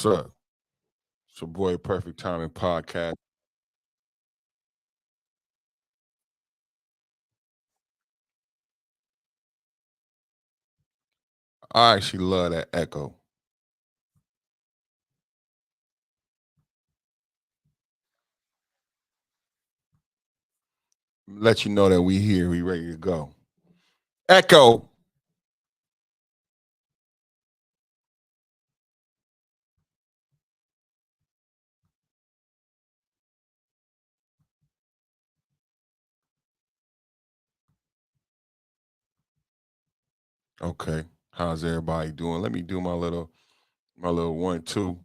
What's up? It's your boy Perfect Timing Podcast. I actually love that echo. Let you know that we here, we ready to go. Echo. Okay. How's everybody doing? Let me do my little 1-2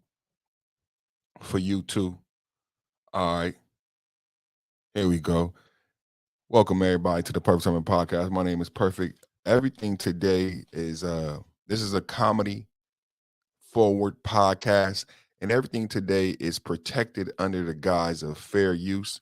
for you too. All right. Here we go. Welcome everybody to the Perfect Timing Podcast. My name is Perfect. Everything today is this is a comedy forward podcast, and everything today is protected under the guise of fair use.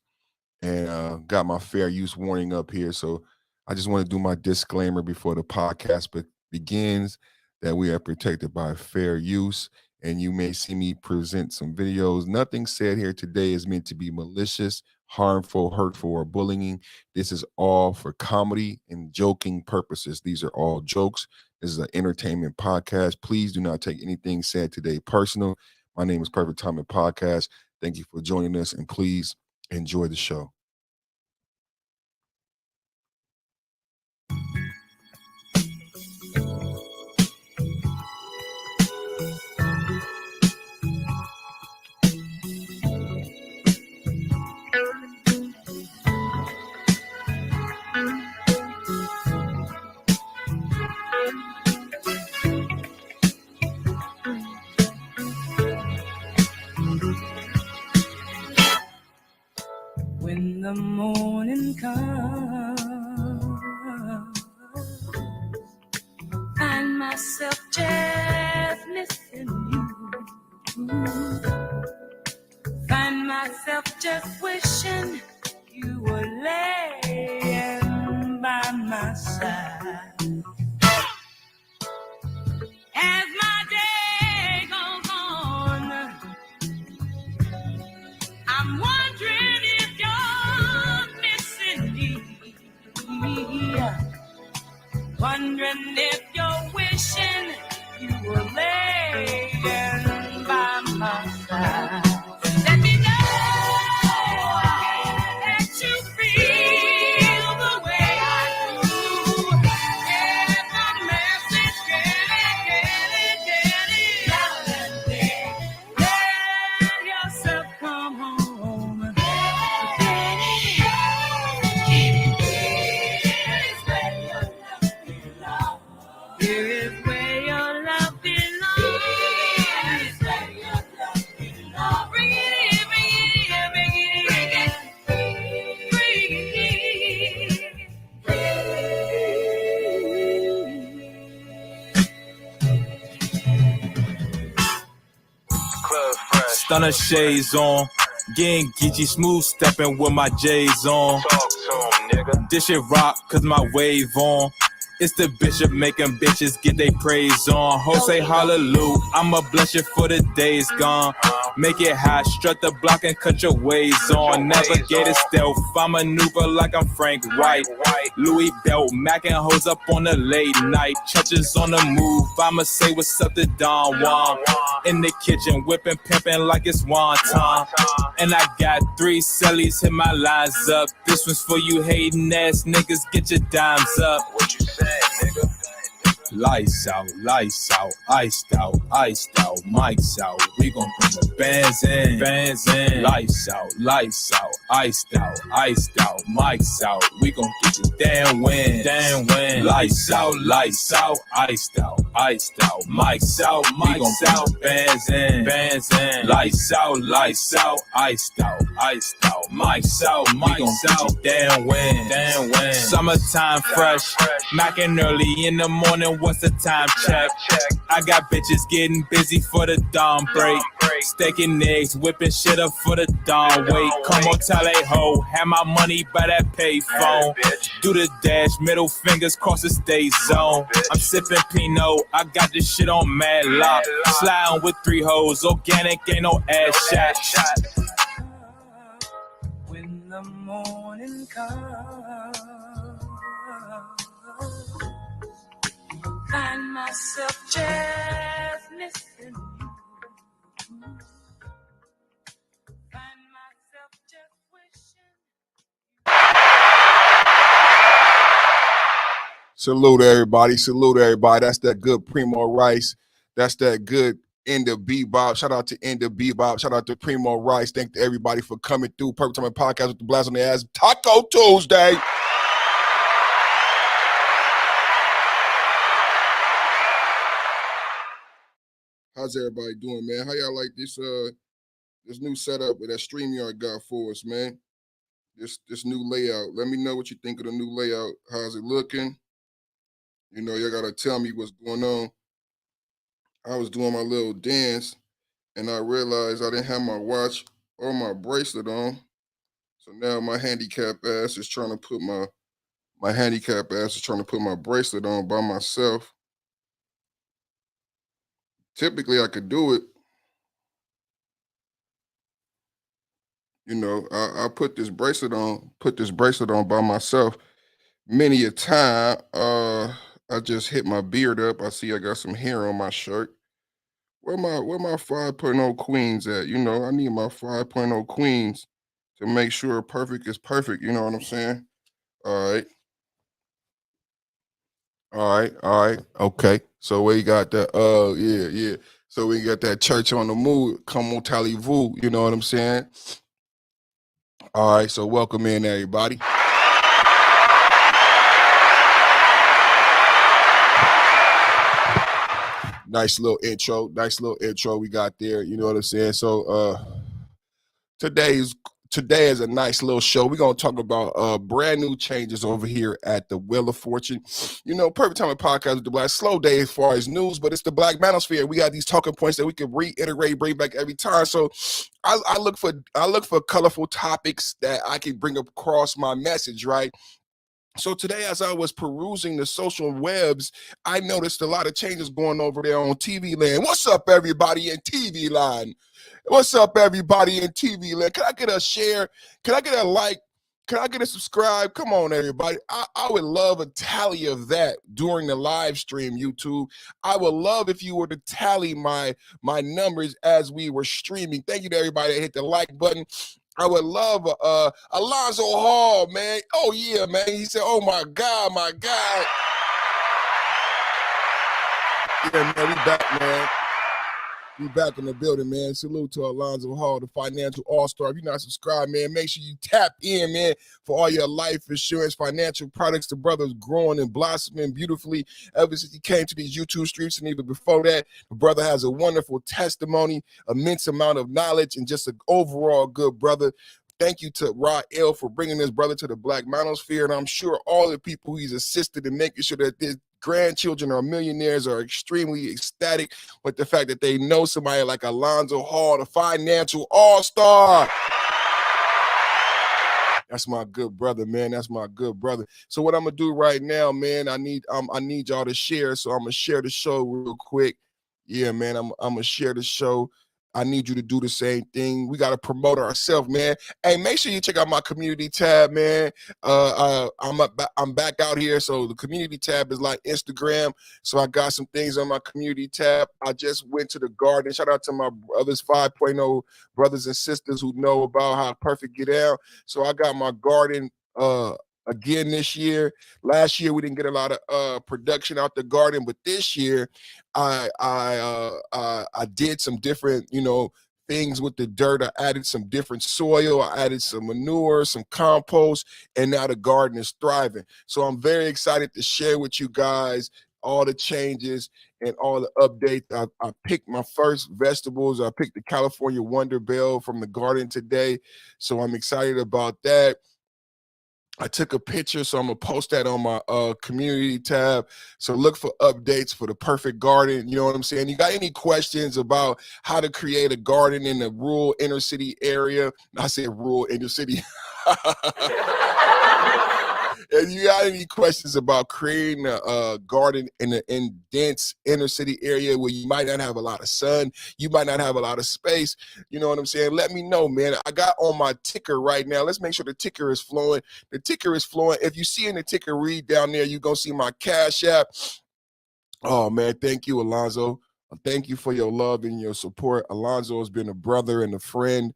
And got my fair use warning up here. So I just want to do my disclaimer before the podcast begins that we are protected by fair use. And you may see me present some videos. Nothing said here today is meant to be malicious, harmful, hurtful, or bullying. This is all for comedy and joking purposes. These are all jokes. This is an entertainment podcast. Please do not take anything said today personal. My name is Perfect Timing Podcast. Thank you for joining us, and please enjoy the show. When the morning comes, find myself just missing you. Find myself just wishing you were laying by my side. As my day goes on, I'm wondering if you're missing me. Wondering if you're wishing you were laying by my side. Let me know that you feel the way I do. And the message get it loud and clear. Let yourself come home. Here is where your love belongs. Here is where your love belongs. Bring it in, bring it in, bring it in. Bring it in. Stunner shades on, getting geeky, smooth stepping with my J's on. Talk to him, nigga. This shit rock, cause my wave on. It's the bishop making bitches get they praise on. Ho say hallelujah, I'ma bless you for the days gone. Make it hot, strut the block and cut your ways on. Navigator stealth, I maneuver like I'm Frank White. Louis belt, Mac and hoes up on the late night. Churches on the move, I'ma say what's up to Don Juan. In the kitchen, whipping, pimping like it's wonton. And I got 3 cellies, hit my lines up. This one's for you hating ass niggas, get your dimes up. What you saying, nigga? Lights out, iced out, mics out. We gon' bring the bands in, Lights out, iced out, mics out. We gon' get the damn win, Lights out, iced out, mics out. We gon' bring the bands in, Lights out, iced out, mics out. We gon' get the damn win, Summertime fresh, mackin' early in the morning. What's the time check? I got bitches getting busy for the dawn break. Steaking eggs, whipping shit up for the dawn. Wait, come on, tell a hoe, have my money by that payphone. Do the dash, middle fingers cross the stay zone. I'm sipping Pinot, I got this shit on mad lock. Sliding with 3 hoes, organic, ain't no ass shot. When the morning comes, find myself just missing you. Find myself just wishing. Salute everybody. Salute everybody. That's that good Primo Rice. That's that good End of Bebop. Shout out to End of Bebop. Shout out to Primo Rice. Thank to everybody for coming through. Perfect Time Podcast with the Blast on the Ass. Taco Tuesday. How's everybody doing, man? How y'all like this new setup that StreamYard got for us, man? This new layout. Let me know what you think of the new layout. How's it looking? You know, y'all gotta tell me what's going on. I was doing my little dance and I realized I didn't have my watch or my bracelet on. So now my handicap ass is trying to put my bracelet on by myself. Typically I could do it. You know, I put this bracelet on by myself many a time. I just hit my beard up. I see I got some hair on my shirt. Where my 5.0 queens at? You know, I need my 5.0 queens to make sure perfect is perfect. You know what I'm saying? All right. Okay. So we got that. Yeah. So we got that church on the move. Come on, tally vous. You know what I'm saying? All right. So welcome in everybody. Nice little intro we got there. You know what I'm saying? So today is a nice little show. We're gonna talk about brand new changes over here at the Wheel of Fortune. You know, Perfect Time Podcast with the Black. Slow day as far as news, but it's the Black Manosphere. We got these talking points that we can reiterate, bring back every time. So I look for colorful topics that I can bring across my message, right? So today, as I was perusing the social webs, I noticed a lot of changes going over there on TV land. What's up, everybody in TV land? What's up, everybody in TV land? Can I get a share? Can I get a like? Can I get a subscribe? Come on, everybody. I would love a tally of that during the live stream, YouTube. I would love if you were to tally my numbers as we were streaming. Thank you to everybody that hit the like button. I would love Alonzo Hall, man. Oh, yeah, man. He said, oh, my God. Yeah, man, we back, man. We back in the building, man. Salute to Alonzo Hall, the financial all-star. If you're not subscribed, man, make sure you tap in, man, for all your life insurance, financial products. The brother's growing and blossoming beautifully ever since he came to these YouTube streets. And even before that, the brother has a wonderful testimony, immense amount of knowledge, and just an overall good brother. Thank you to Rod L for bringing this brother to the Black Manosphere. And I'm sure all the people he's assisted in making sure that this grandchildren or millionaires are extremely ecstatic with the fact that they know somebody like Alonzo Hall, the financial all-star. That's my good brother, man. That's my good brother. So what I'm gonna do right now, man, I need y'all to share. So I'm gonna share the show real quick. Yeah, man, I'm gonna share the show. I need you to do the same thing. We got to promote ourselves, man. Hey, make sure you check out my community tab, man. I'm back out here. So the community tab is like Instagram. So I got some things on my community tab. I just went to the garden. Shout out to my brothers, 5.0 brothers and sisters who know about how perfect get out. So I got my garden again this year. Last year we didn't get a lot of production out the garden, but this year I did some different, things with the dirt. I added some different soil. I added some manure, some compost, and now the garden is thriving. So I'm very excited to share with you guys all the changes and all the updates. I picked my first vegetables. I picked the California Wonder Bell from the garden today. So I'm excited about that. I took a picture, so I'm gonna post that on my community tab. So look for updates for the perfect garden. You know what I'm saying? You got any questions about how to create a garden in the rural inner city area? I said rural inner city. If you got any questions about creating a garden in dense inner city area where you might not have a lot of sun, you might not have a lot of space, you know what I'm saying? Let me know, man. I got on my ticker right now. Let's make sure the ticker is flowing. The ticker is flowing. If you see in the ticker read down there, you're going to see my Cash App. Oh, man, thank you, Alonzo. Thank you for your love and your support. Alonzo has been a brother and a friend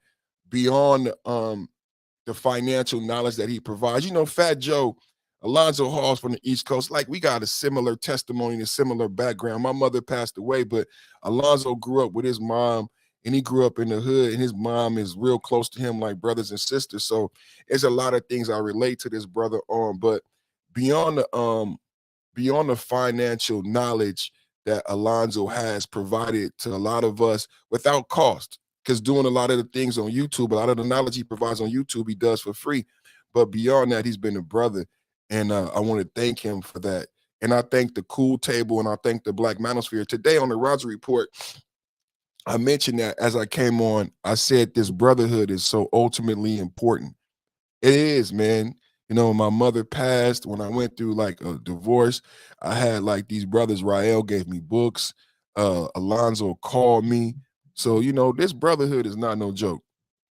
beyond the financial knowledge that he provides. You know, Fat Joe, Alonzo Hall's from the East Coast. Like, we got a similar testimony and a similar background. My mother passed away, but Alonzo grew up with his mom, and he grew up in the hood, and his mom is real close to him, like brothers and sisters. So there's a lot of things I relate to this brother on. But beyond the financial knowledge that Alonzo has provided to a lot of us without cost, because doing a lot of the things on YouTube, a lot of the knowledge he provides on YouTube, he does for free. But beyond that, he's been a brother. And I want to thank him for that. And I thank the Cool Table and I thank the Black Manosphere. Today on the Roger Report, I mentioned that as I came on, I said this brotherhood is so ultimately important. It is, man. You know, my mother passed when I went through like a divorce. I had like these brothers. Rael gave me books. Alonzo called me. So, you know, this brotherhood is not no joke.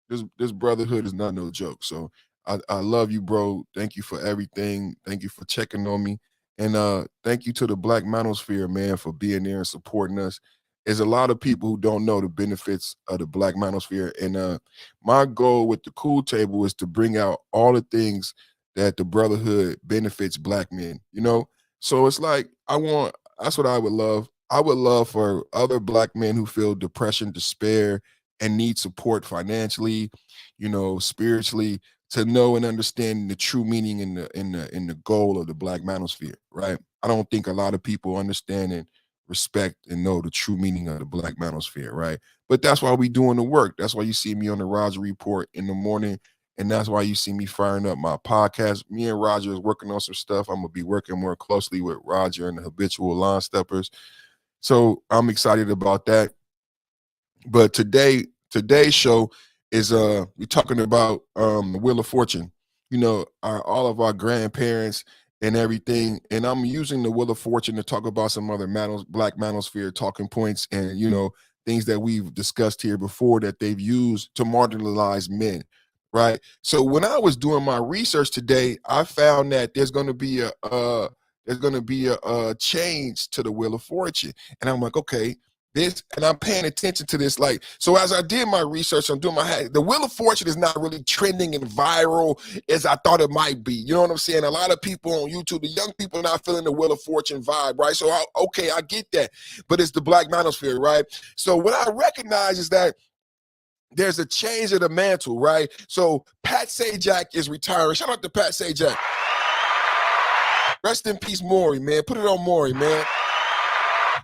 This brotherhood is not no joke. So I love you, bro. Thank you for everything. Thank you for checking on me. And thank you to the Black Manosphere, man, for being there and supporting us. There's a lot of people who don't know the benefits of the Black Manosphere. And my goal with the Cool Table is to bring out all the things that the brotherhood benefits black men, you know? So it's like that's what I would love. I would love for other black men who feel depression, despair, and need support financially, you know, spiritually, to know and understand the true meaning in the goal of the Black Manosphere, right? I don't think a lot of people understand and respect and know the true meaning of the Black Manosphere, right? But that's why we doing the work. That's why you see me on the Roger Report in the morning, and that's why you see me firing up my podcast. Me and Roger is working on some stuff. I'm gonna be working more closely with Roger and the Habitual Line Steppers. So I'm excited about that. But today's show is we're talking about the Wheel of Fortune. You know, all of our grandparents and everything. And I'm using the Wheel of Fortune to talk about some other Black Manosphere talking points and things that we've discussed here before that they've used to marginalize men. Right. So when I was doing my research today, I found that there's going to be a change to the Wheel of Fortune, and I'm like, okay, this, and I'm paying attention to this. Like, so as I did my research, I'm doing the Wheel of Fortune is not really trending and viral as I thought it might be. You know what I'm saying? A lot of people on YouTube, the young people are not feeling the Wheel of Fortune vibe, right? So, I get that. But it's the Black Manosphere, right? So what I recognize is that there's a change of the mantle, right? So Pat Sajak is retiring. Shout out to Pat Sajak. Rest in peace, Maury, man. Put it on Maury, man.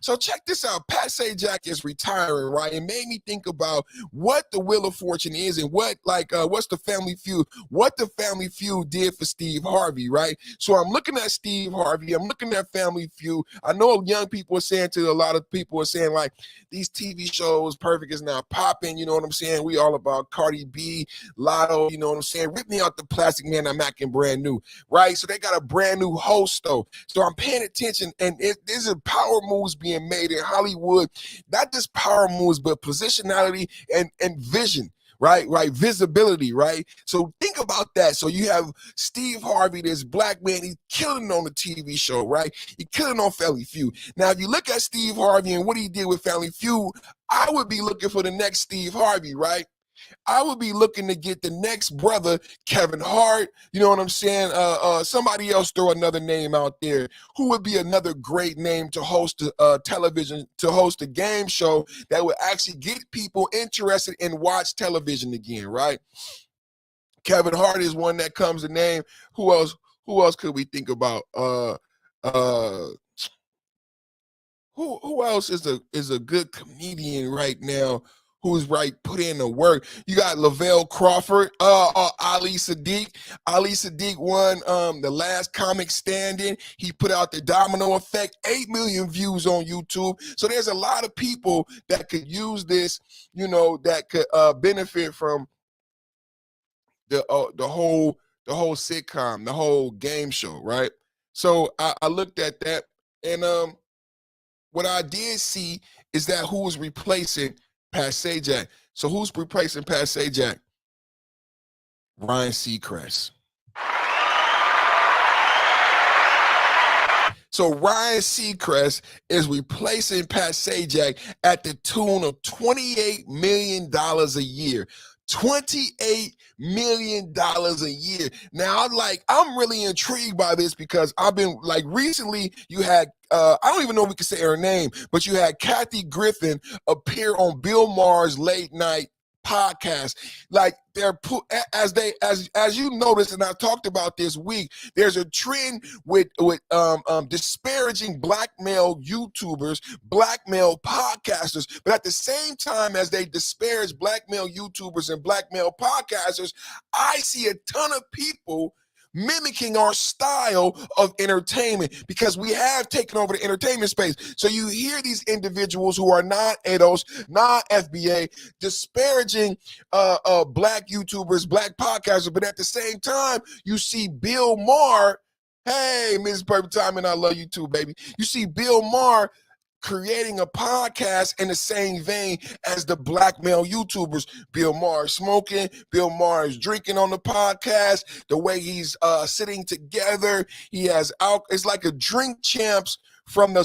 So check this out. Pat Sajak is retiring, right? It made me think about what the Wheel of Fortune is and what's the Family Feud, what the Family Feud did for Steve Harvey, right? So I'm looking at Steve Harvey. I'm looking at Family Feud. I know young people are saying a lot of people are saying like these TV shows, Perfect is not popping. You know what I'm saying? We all about Cardi B, Lotto. You know what I'm saying? Rip me out the plastic, man. I'm acting brand new, right? So they got a brand new host though. So I'm paying attention, and there's a power moves being made in Hollywood, not just power moves, but positionality and vision, right? Visibility, right? So think about that. So you have Steve Harvey, this black man, he's killing on the TV show, right? He's killing on Family Feud. Now, if you look at Steve Harvey and what he did with Family Feud, I would be looking for the next Steve Harvey, right? I would be looking to get the next brother, Kevin Hart. You know what I'm saying? Somebody else throw another name out there. Who would be another great name to host television, to host a game show that would actually get people interested in watch television again, right? Kevin Hart is one that comes to name. Who else? Who else could we think about? Uh, who else is a good comedian right now who's right put in the work. You got Lavelle Crawford, Ali Sadiq. Ali Sadiq won the last comic stand-in. He put out the Domino Effect, 8 million views on YouTube. So there's a lot of people that could use this, that could benefit from the whole sitcom, the whole game show, right? So I looked at that, and what I did see is that who was replacing Pat Sajak. So who's replacing Pat Sajak? Ryan Seacrest. So Ryan Seacrest is replacing Pat Sajak at the tune of $28 million a year. $28 million a year. Now, I'm really intrigued by this because I've been recently you had I don't even know if we can say her name, but you had Kathy Griffin appear on Bill Maher's late night podcast. As you noticed, and I talked about this week, there's a trend with disparaging black male YouTubers, black male podcasters, but at the same time as they disparage black male YouTubers and black male podcasters, I see a ton of people mimicking our style of entertainment because we have taken over the entertainment space. So you hear these individuals who are not ADOS, not FBA, disparaging black YouTubers, black podcasters, but at the same time, you see Bill Maher. Hey, Mrs. Perfect Timing, I love you too, baby. You see Bill Maher creating a podcast in the same vein as the black male YouTubers. Bill Maher is smoking, Bill Maher is drinking on the podcast, the way he's sitting together. He has it's like a drink champs from a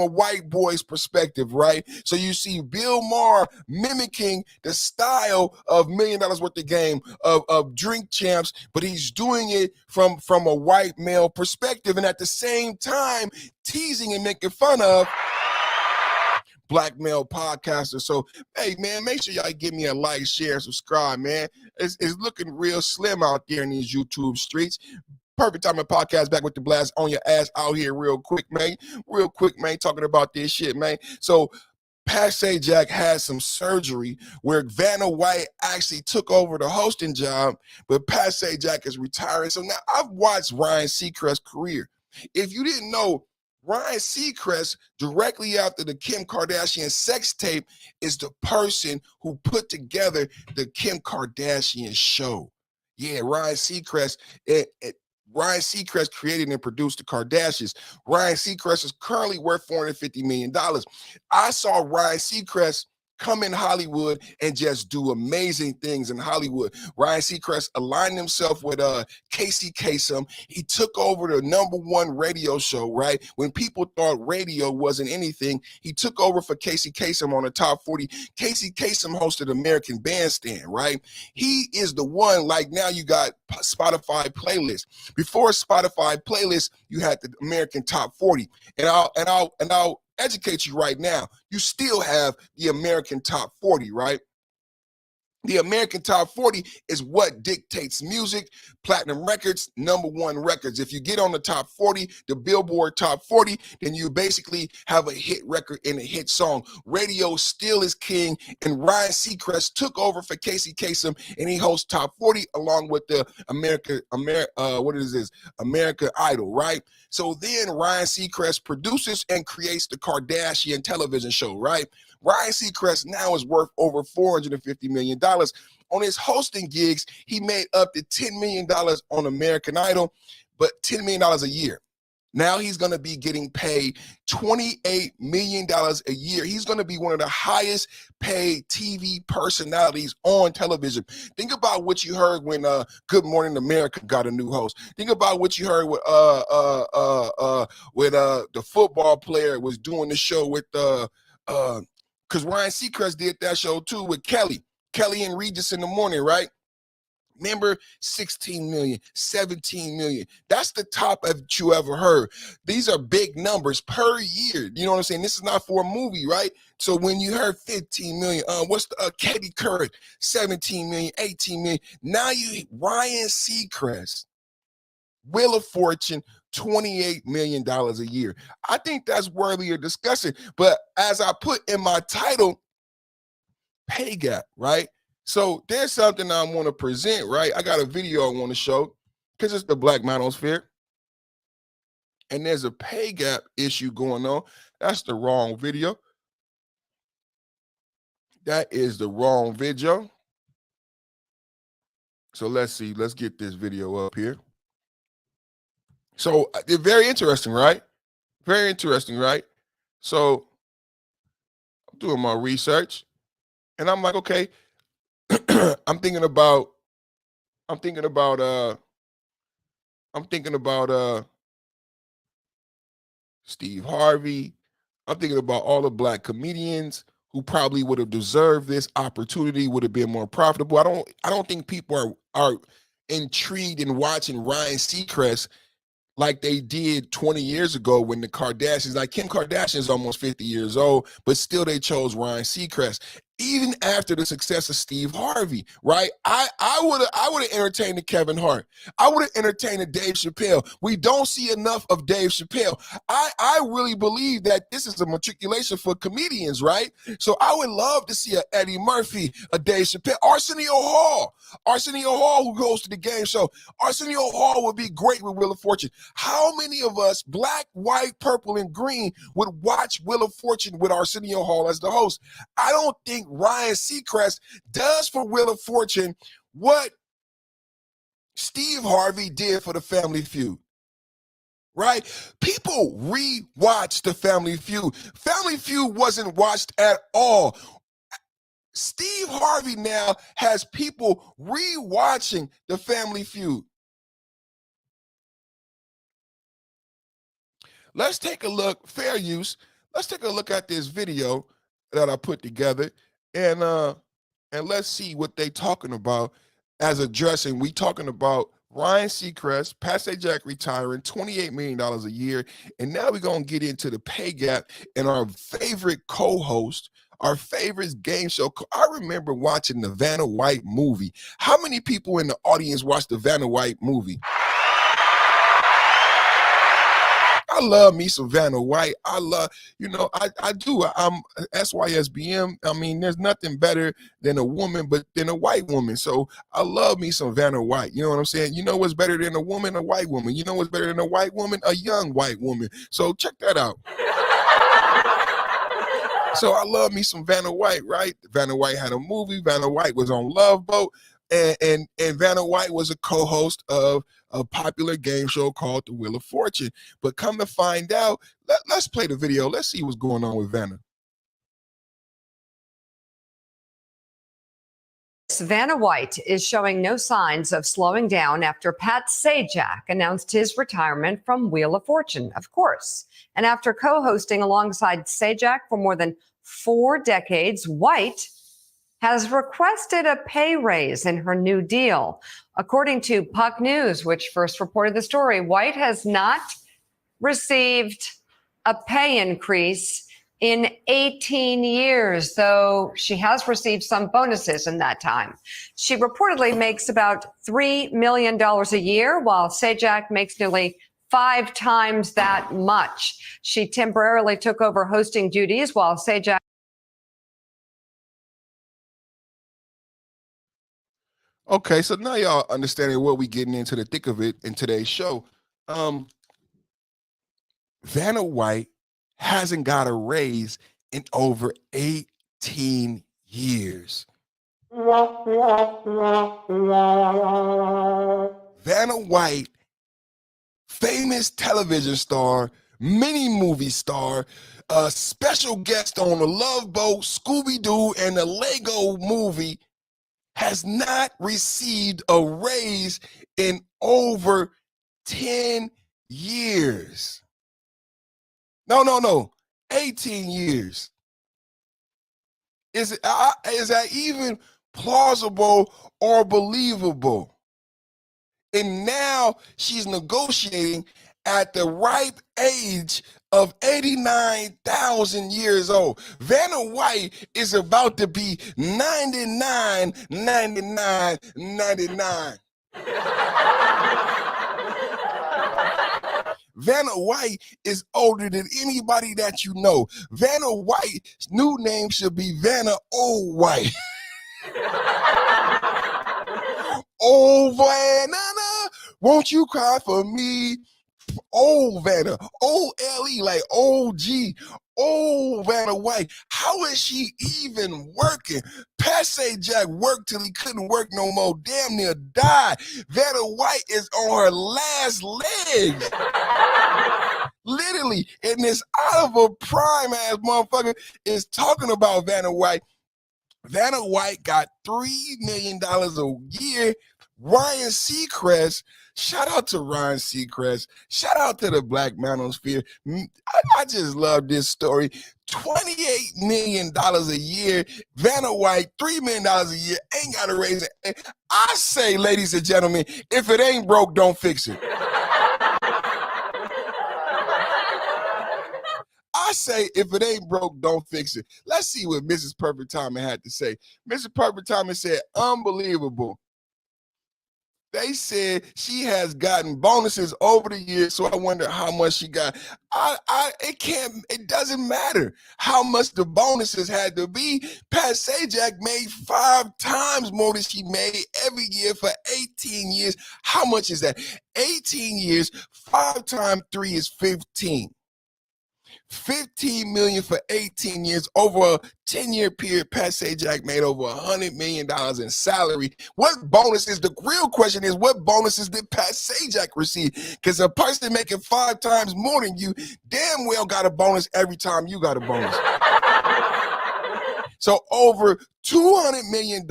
white boy's perspective, right? So you see Bill Maher mimicking the style of $1 Million Worth of Game of drink champs, but he's doing it from a white male perspective, and at the same time teasing and making fun of black male podcasters. So, hey, man, make sure y'all give me a like, share, subscribe, man. It's looking real slim out there in these YouTube streets. Perfect Timing Podcast back with the blast on your ass out here real quick, man. Real quick, man, talking about this shit, man. So, Pat Sajak had some surgery where Vanna White actually took over the hosting job, but Pat Sajak is retiring. So now I've watched Ryan Seacrest's career. If you didn't know, Ryan Seacrest, directly after the Kim Kardashian sex tape, is the person who put together the Kim Kardashian show. Yeah, Ryan Seacrest created and produced the Kardashians. Ryan Seacrest is currently worth $450 million. I saw Ryan Seacrest come in Hollywood and just do amazing things in Hollywood. Ryan Seacrest aligned himself with Casey Kasem. He took over the #1 radio show, right? When people thought radio wasn't anything, he took over for Casey Kasem on the top 40. Casey Kasem hosted American Bandstand, right? He is the one, like now you got Spotify playlist. Before Spotify playlist, you had the American Top 40. And I'll educate you right now. You still have the American Top 40, right? The American Top 40 is what dictates music, platinum records, #1 records. If you get on the top 40, the Billboard Top 40, then you basically have a hit record and a hit song. Radio still is king, and Ryan Seacrest took over for Casey Kasem, and he hosts Top 40 along with the America Idol, right? So then Ryan Seacrest produces and creates the Kardashian television show, right? Ryan Seacrest now is worth over $450 million. On his hosting gigs, he made up to $10 million on American Idol, but $10 million a year. Now he's going to be getting paid $28 million a year. He's going to be one of the highest paid TV personalities on television. Think about what you heard when Good Morning America got a new host. Think about what you heard with the football player was doing the show with because Ryan Seacrest did that show too with Kelly and Regis in the morning, right? Remember, 16 million, 17 million. That's the top that you ever heard. These are big numbers per year. You know what I'm saying? This is not for a movie, right? So when you heard 15 million, what's the Katie Couric, 17 million, 18 million. Now Ryan Seacrest, Wheel of Fortune, $28 million a year. I think that's worthy of discussion. But as I put in my title, pay gap, right? So there's something I want to present, right? I got a video I want to show because it's the Black Manosphere. And there's a pay gap issue going on. That's the wrong video. That is the wrong video. So let's see. Let's get this video up here. So it's very interesting, right? Very interesting, right? So I'm doing my research and I'm like, okay, I'm thinking about Steve Harvey. I'm thinking about all the Black comedians who probably would have deserved this opportunity, would have been more profitable. I don't think people are intrigued in watching Ryan Seacrest like they did 20 years ago when the Kardashians, like Kim Kardashian is almost 50 years old, but still they chose Ryan Seacrest. Even after the success of Steve Harvey, right? I would have entertained the Kevin Hart. I would have entertained the Dave Chappelle. We don't see enough of Dave Chappelle. I really believe that this is a matriculation for comedians, right? So I would love to see a Eddie Murphy, a Dave Chappelle, Arsenio Hall, who goes to the game show. Arsenio Hall would be great with Wheel of Fortune. How many of us, black, white, purple, and green, would watch Wheel of Fortune with Arsenio Hall as the host? I don't think Ryan Seacrest does for Wheel of Fortune what Steve Harvey did for the Family Feud. Right? People rewatch the Family Feud. Family Feud wasn't watched at all. Steve Harvey now has people rewatching the Family Feud. Let's take a look, fair use. Let's take a look at this video that I put together and let's see what they talking about as addressing. We talking about Ryan Seacrest, Pat Sajak retiring, $28 million a year. And now we're going to get into the pay gap and our favorite co-host, our favorite game show. I remember watching the Vanna White movie. How many people in the audience watched the Vanna White movie? I love me some Vanna White. I love, I do. I'm SYSBM. I mean, there's nothing better than a woman, but than a white woman. So I love me some Vanna White. You know what I'm saying? You know what's better than a woman? A white woman. You know what's better than a white woman? A young white woman. So check that out. So I love me some Vanna White, right? Vanna White had a movie. Vanna White was on Love Boat. And Vanna White was a co-host of a popular game show called The Wheel of Fortune. But come to find out, let's play the video. Let's see what's going on with Vanna. Vanna White is showing no signs of slowing down after Pat Sajak announced his retirement from Wheel of Fortune, of course. And after co-hosting alongside Sajak for more than 4 decades, White has requested a pay raise in her new deal. According to Puck News, which first reported the story, White has not received a pay increase in 18 years, though she has received some bonuses in that time. She reportedly makes about $3 million a year, while Sajak makes nearly 5 times that much. She temporarily took over hosting duties while Sajak. Okay, so now y'all understanding what we getting into the thick of it in today's show. Vanna White hasn't got a raise in over 18 years. Vanna White, famous television star, mini movie star, a special guest on The Love Boat, Scooby-Doo, and the Lego movie, has not received a raise in over 10 years. No, 18 years. Is that even plausible or believable? And now she's negotiating at the ripe age of 89,000 years old. Vanna White is about to be 99. Vanna White is older than anybody that you know. Vanna White's new name should be Vanna Old White. Oh, Vanna, won't you cry for me? Old Vanna, O-L-E, like O-G, old Vanna White. How is she even working? Pat Sajak worked till he couldn't work no more, damn near died. Vanna White is on her last legs. Literally, and this out of a prime ass motherfucker is talking about Vanna White. Vanna White got $3 million a year. Ryan Seacrest, shout out to Ryan Seacrest. Shout out to the Black Manosphere. I just love this story. $28 million a year. Vanna White, $3 million a year. Ain't got to raise it. I say, ladies and gentlemen, if it ain't broke, don't fix it. I say, if it ain't broke, don't fix it. Let's see what Mrs. Perfect Timing had to say. Mrs. Perfect Timing said, unbelievable. They said she has gotten bonuses over the years, so I wonder how much she got. It doesn't matter how much the bonuses had to be. Pat Sajak made 5 times more than she made every year for 18 years. How much is that? 18 years, 5 times 3 is 15. 15 million for 18 years. Over a 10-year period, Pat Sajak made over $100 million in salary. What bonuses? The real question is, what bonuses did Pat Sajak receive? Because a person making 5 times more than you damn well got a bonus every time you got a bonus. So over $200 million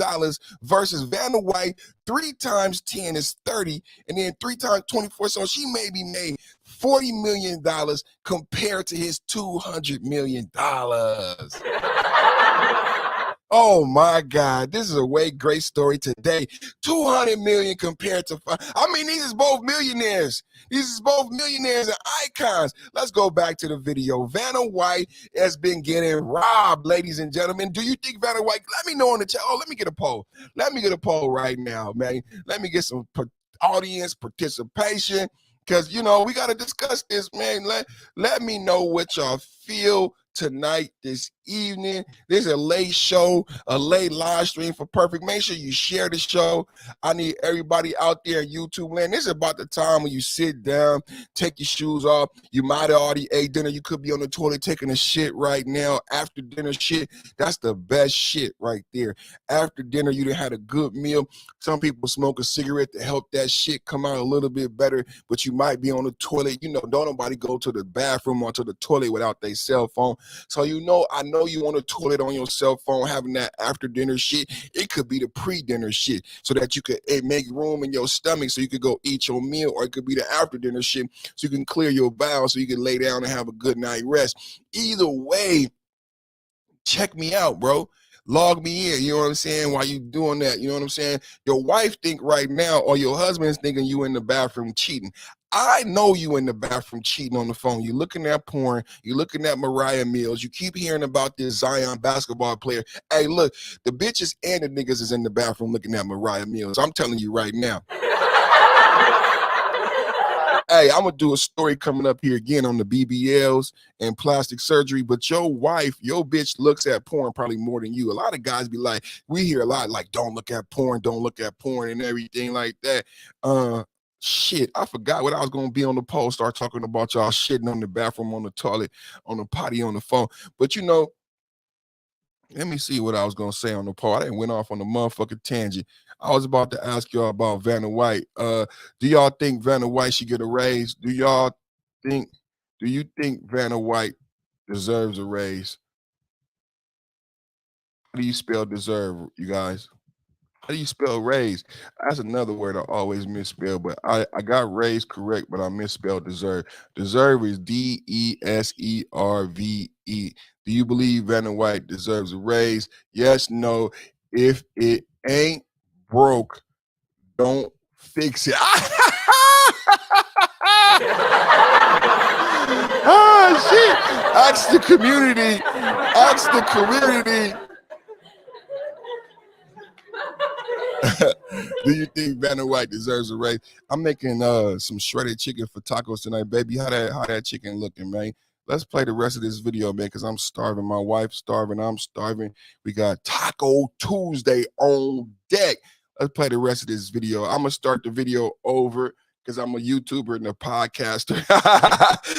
versus Vanna White, 3 times 10 is 30, and then 3 times 24. So she maybe made $40 million compared to his $200 million. Oh my God, this is a way great story today. 200 million compared to 5. I mean, these is both millionaires. These is both millionaires and icons. Let's go back to the video. Vanna White has been getting robbed, ladies and gentlemen. Do you think Vanna White? Let me know in the chat. Oh, let me get a poll. Let me get a poll right now, man. Let me get some audience participation. Because, you know, we got to discuss this, man. Let me know what y'all feel tonight, this evening. There's a late show, a late live stream for Perfect. Make sure you share the show. I need everybody out there in YouTube land. This is about the time when you sit down, take your shoes off. You might have already ate dinner. You could be on the toilet taking a shit right now. After dinner shit, that's the best shit right there. After dinner, you done had a good meal. Some people smoke a cigarette to help that shit come out a little bit better, but you might be on the toilet. You know, don't nobody go to the bathroom or to the toilet without their cell phone. So, you know, I know you on the toilet on your cell phone having that after dinner shit. It could be the pre-dinner shit so that you could make room in your stomach so you could go eat your meal, or it could be the after dinner shit so you can clear your bowels so you can lay down and have a good night rest. Either way, check me out, bro. Log me in, you know what I'm saying, while you doing that, you know what I'm saying? Your wife think right now, or your husband's thinking you in the bathroom cheating. I know you in the bathroom cheating on the phone. You looking at porn. You looking at Mariah Mills. You keep hearing about this Zion basketball player. Hey, look, the bitches and the niggas is in the bathroom looking at Mariah Mills. I'm telling you right now. Hey, I'm going to do a story coming up here again on the BBLs and plastic surgery, but your wife, your bitch looks at porn probably more than you. A lot of guys be like, we hear a lot like, don't look at porn and everything like that. Shit, I forgot what I was going to be on the poll, start talking about y'all shitting on the bathroom, on the toilet, on the potty, on the phone. But, you know, let me see what I was going to say on the poll. I didn't went off on the motherfucking tangent. I was about to ask y'all about Vanna White. Do y'all think Vanna White should get a raise? Do you think Vanna White deserves a raise? How do you spell deserve, you guys? How do you spell raise? That's another word I always misspell, but I got raise correct, but I misspelled deserve. Deserve is D-E-S-E-R-V-E. Do you believe Vanna White deserves a raise? Yes, no. If it ain't broke, don't fix it. Oh, shit. Ask the community. Ask the community. Do you think Vanna White deserves a raise? I'm making some shredded chicken for tacos tonight, baby. How that chicken looking, man? Let's play the rest of this video, man, because I'm starving. My wife's starving. I'm starving. We got Taco Tuesday on deck. Let's play the rest of this video. I'm gonna start the video over because I'm a YouTuber and a podcaster.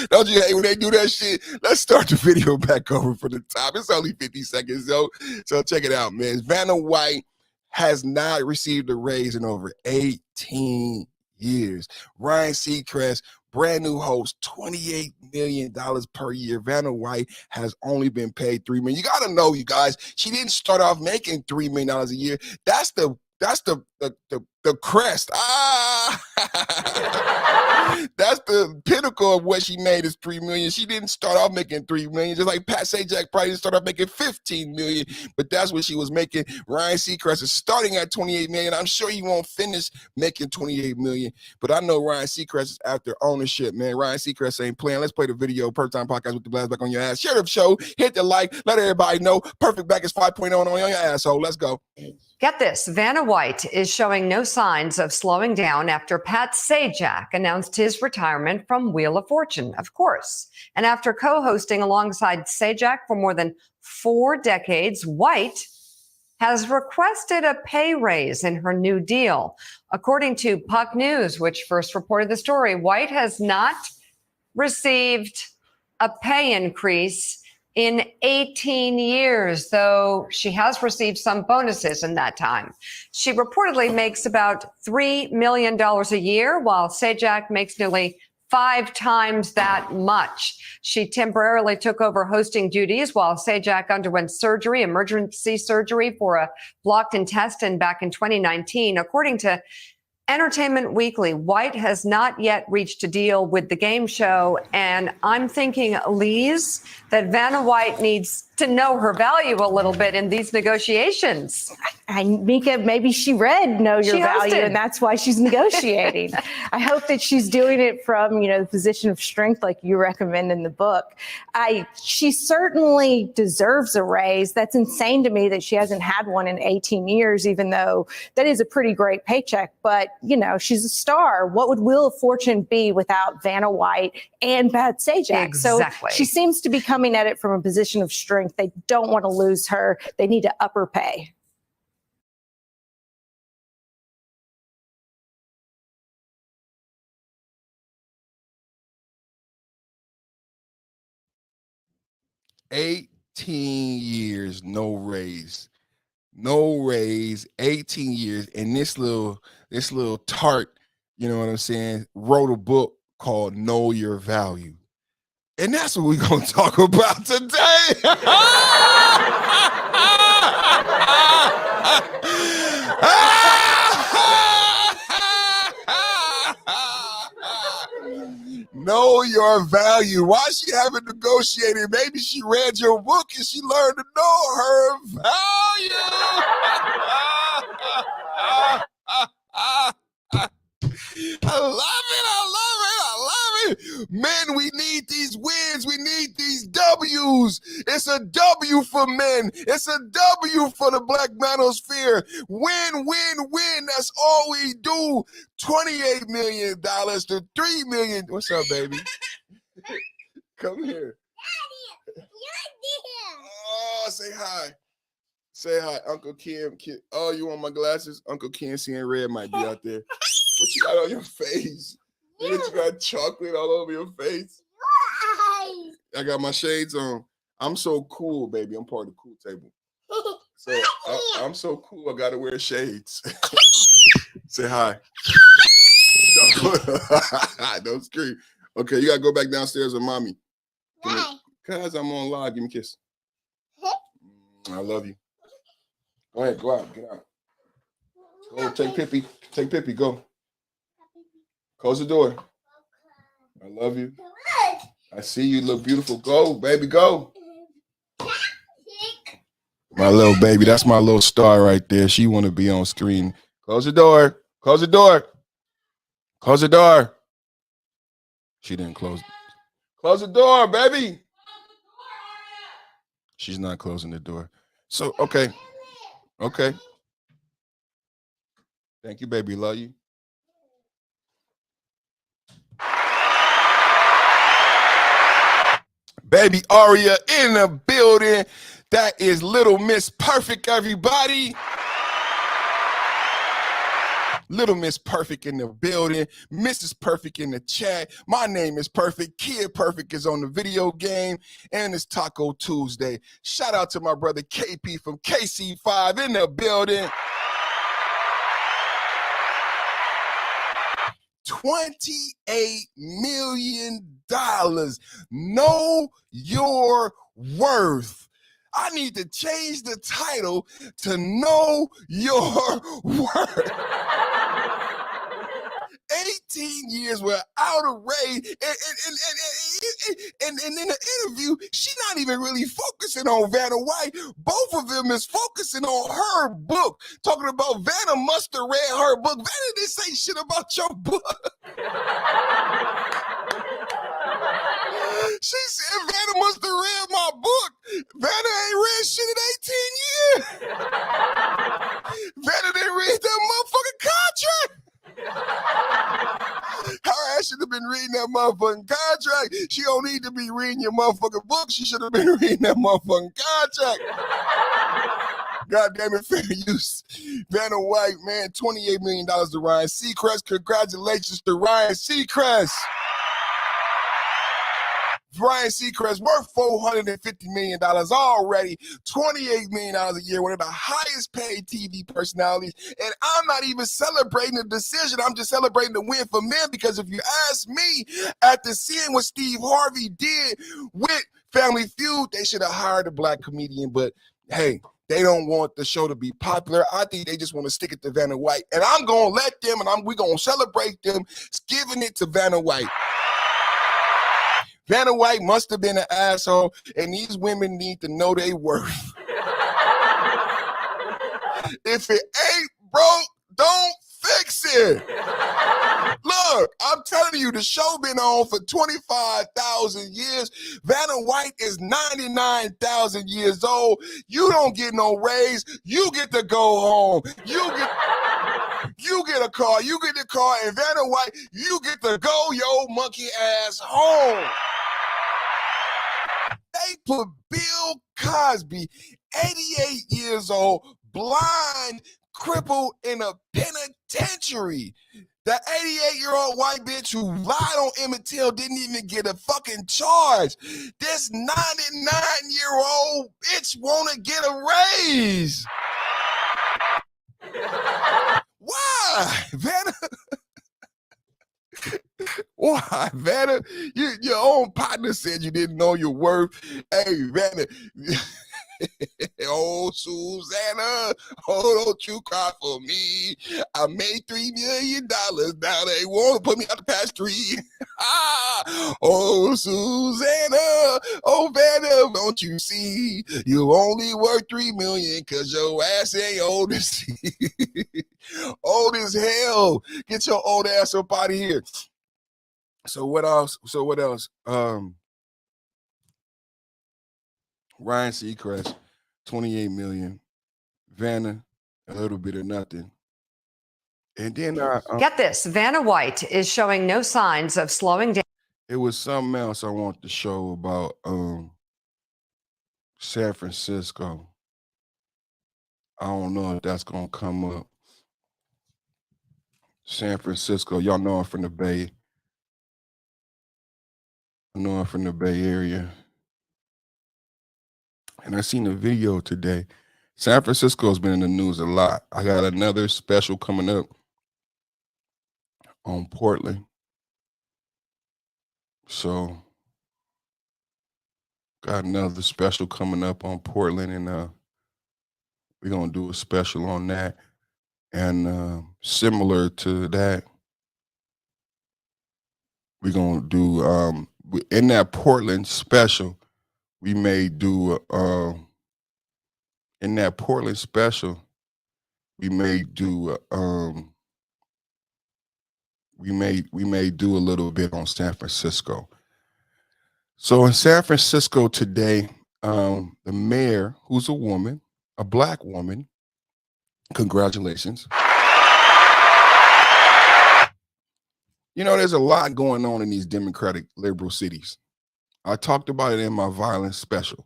Don't you hate when they do that shit? Let's start the video back over from the top. It's only 50 seconds, though. So check it out, man. Vanna White has not received a raise in over 18 years. Ryan Seacrest, brand new host, $28 million per year. Vanna White has only been paid $3 million. You got to know, you guys, she didn't start off making $3 million a year. That's the crest. That's the pinnacle of what she made is $3 million. She didn't start off making $3 million. Just like Pat Sajak probably didn't start off making $15 million, but that's what she was making. Ryan Seacrest is starting at $28 million. I'm sure he won't finish making $28 million, but I know Ryan Seacrest is after ownership, man. Ryan Seacrest ain't playing. Let's play the video. Perfect Time Podcast with the blast back on your ass. Share the show. Hit the like. Let everybody know. Perfect Back is 5.0 on your asshole. Let's go. Get this, Vanna White is showing no signs of slowing down after Pat Sajak announced his retirement from Wheel of Fortune, of course. And after co-hosting alongside Sajak for more than 4 decades, White has requested a pay raise in her new deal. According to Puck News, which first reported the story, White has not received a pay increase in 18 years, though she has received some bonuses in that time. She reportedly makes about $3 million a year, while Sajak makes nearly 5 times that much. She temporarily took over hosting duties while Sajak underwent surgery, emergency surgery for a blocked intestine back in 2019. According to Entertainment Weekly, White has not yet reached a deal with the game show, and I'm thinking, Lise, that Vanna White needs to know her value a little bit in these negotiations. Mika, maybe she read Know Your She Value, hosted. and that's why she's negotiating. I hope that she's doing it from, the position of strength like you recommend in the book. She certainly deserves a raise. That's insane to me that she hasn't had one in 18 years, even though that is a pretty great paycheck. But, she's a star. What would Wheel of Fortune be without Vanna White and Pat Sajak? Exactly. So she seems to be coming at it from a position of strength. They don't want to lose her. They need to up her pay. $18 years, no raise. 18 years. And this little tart, you know what I'm saying, wrote a book called Know Your Value. And that's what we're gonna talk about today. Know your value. Why she haven't negotiated? Maybe she read your book and she learned to know her value. I love it. Men, we need these wins. We need these W's. It's a W for men. It's a W for the Black Manosphere. Win, win, win. That's all we do. $28 million to $3 million. What's up, baby? Come here. Oh, say hi. Say hi, Uncle Kim. Oh, you want my glasses? Uncle Kim seeing red might be out there. What you got on your face? You got chocolate all over your face. I got my shades on. I'm so cool, baby. I'm part of the cool table. So I'm so cool. I gotta wear shades. Say hi. Don't scream. Okay, you gotta go back downstairs with mommy. Cause I'm on live. Give me a kiss. I love you. Go ahead, go out, get out. Go take Pippi. Take Pippi, go. Close the door. I love you. I see you look beautiful. Go, baby, go. My little baby, that's my little star right there. She want to be on screen. Close the door. Close the door. Close the door. She didn't close. Close the door, baby. She's not closing the door. So, okay. Thank you, baby. Love you. Baby Aria in the building. That is Little Miss Perfect, everybody. Little Miss Perfect in the building. Mrs. Perfect in the chat. My name is Perfect. Kid Perfect is on the video game. And it's Taco Tuesday. Shout out to my brother KP from KC5 in the building. $28 million. Know your worth. I need to change the title to Know Your Worth. 18 years without a raise. And in the interview, she's not even really focusing on Vanna White. Both of them is focusing on her book, talking about Vanna must have read her book. Vanna didn't say shit about your book. She said Vanna must have read my book. Vanna ain't read shit in 18 years. Vanna didn't read that motherfucking contract. Her ass should have been reading that motherfucking contract. She don't need to be reading your motherfucking book. She should have been reading that motherfucking contract. God damn it, fair use. Vanna White, man, $28 million to Ryan Seacrest. Congratulations to Ryan Seacrest. Ryan Seacrest worth $450 million already, $28 million a year, one of the highest paid TV personalities. And I'm not even celebrating the decision. I'm just celebrating the win for men, because if you ask me, after seeing what Steve Harvey did with Family Feud, they should have hired a black comedian. But hey, they don't want the show to be popular. I think they just want to stick it to Vanna White. And I'm going to let them, and we're going to celebrate them giving it to Vanna White. Vanna White must have been an asshole, and these women need to know their worth. If it ain't broke, don't fix it. Look, I'm telling you, the show been on for 25,000 years. Vanna White is 99,000 years old. You don't get no raise. You get to go home. You get a car. You get the car, and Vanna White, you get to go your monkey ass home. They put Bill Cosby, 88 years old, blind, crippled, in a penitentiary. The 88-year-old white bitch who lied on Emmett Till didn't even get a fucking charge. This 99-year-old bitch want to get a raise. Why, Vanna? Why, Vanna? Your own partner said you didn't know your worth. Hey, Vanna. Oh, Susanna, oh, don't you cry for me. I made $3 million. Now they want to put me out the past three. Oh, Susanna, oh, Vanna, don't you see? You only worth $3 million because your ass ain't old as old as hell. Get your old ass up out of here. So what else? Ryan Seacrest, 28 million. Vanna, a little bit of nothing. And then get this, Vanna White is showing no signs of slowing down. It was something else I want to show about San Francisco. I don't know if that's gonna come up. San Francisco, y'all know I'm from the Bay. I know I'm from the Bay Area. And I seen a video today. San Francisco's been in the news a lot. I got another special coming up on Portland. So got another special coming up on Portland, and we're gonna do a special on that. And similar to that, we're gonna do in that Portland special, we may do in that Portland special, we may do we may do a little bit on San Francisco. So in San Francisco today, the mayor, who's a woman, a black woman, congratulations. You know, there's a lot going on in these Democratic liberal cities. I talked about it in my violence special.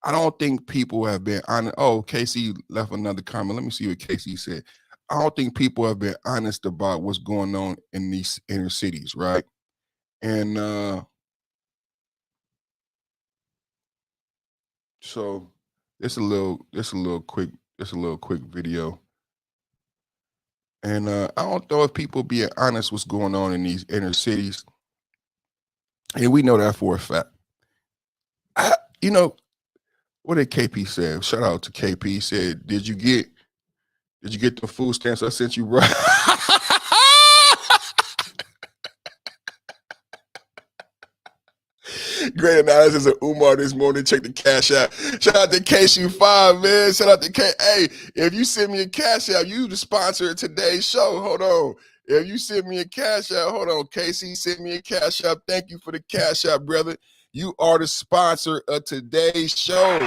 I don't think people have been honest. Oh, Casey left another comment. Let me see what Casey said. I don't think people have been honest about what's going on in these inner cities, right? And so it's a little quick video. And I don't know if people being honest what's going on in these inner cities. And we know that for a fact. You know, what did KP say? Shout out to KP. He said, Did you get the food stamps I sent you, bro? Great analysis of Umar this morning. Check the cash out. Shout out to KSU5, man. Shout out to K. Hey, if you send me a cash out, you the sponsor of today's show. Hold on. If you send me a cash out, hold on. Casey, send me a cash out. Thank you for the cash out, brother. You are the sponsor of today's show.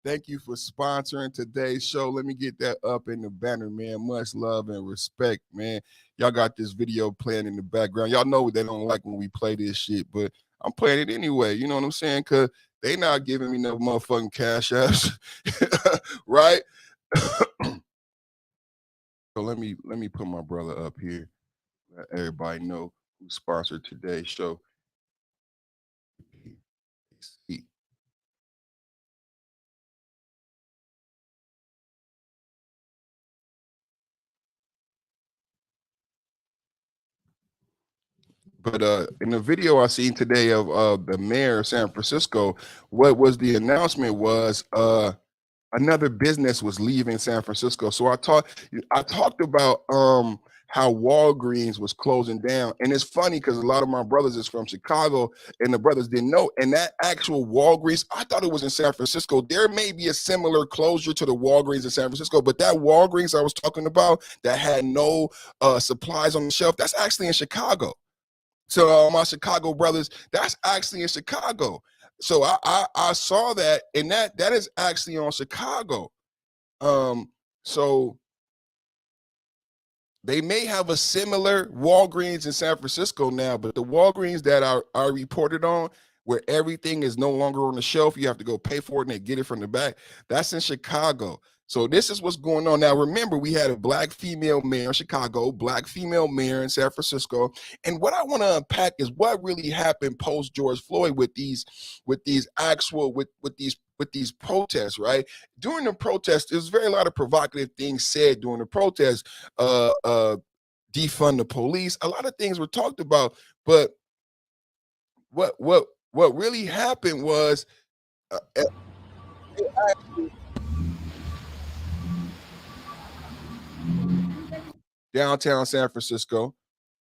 Thank you for sponsoring today's show. Let me get that up in the banner, man. Much love and respect, man. Y'all got this video playing in the background. Y'all know they don't like when we play this shit, but I'm playing it anyway. You know what I'm saying? Because they not giving me no motherfucking cash apps, right? So let me put my brother up here. Let everybody know who sponsored today's show. But in the video I seen today of the mayor of San Francisco, what was the announcement was another business was leaving San Francisco. So I talked about how Walgreens was closing down. And it's funny because a lot of my brothers is from Chicago and the brothers didn't know. And that actual Walgreens, I thought it was in San Francisco. There may be a similar closure to the Walgreens in San Francisco, but that Walgreens I was talking about that had no supplies on the shelf, that's actually in Chicago. So my Chicago brothers, that's actually in Chicago. So I saw that, and that is actually on Chicago. So they may have a similar Walgreens in San Francisco now, but the Walgreens that I reported on, where everything is no longer on the shelf, you have to go pay for it and they get it from the back, that's in Chicago. So this is what's going on. Now, remember, we had a black female mayor in Chicago, black female mayor in San Francisco. And what I want to unpack is what really happened post George Floyd with these protests, right? During the protest, there's very a lot of provocative things said during the protest. Defund the police. A lot of things were talked about, but what really happened was downtown San Francisco,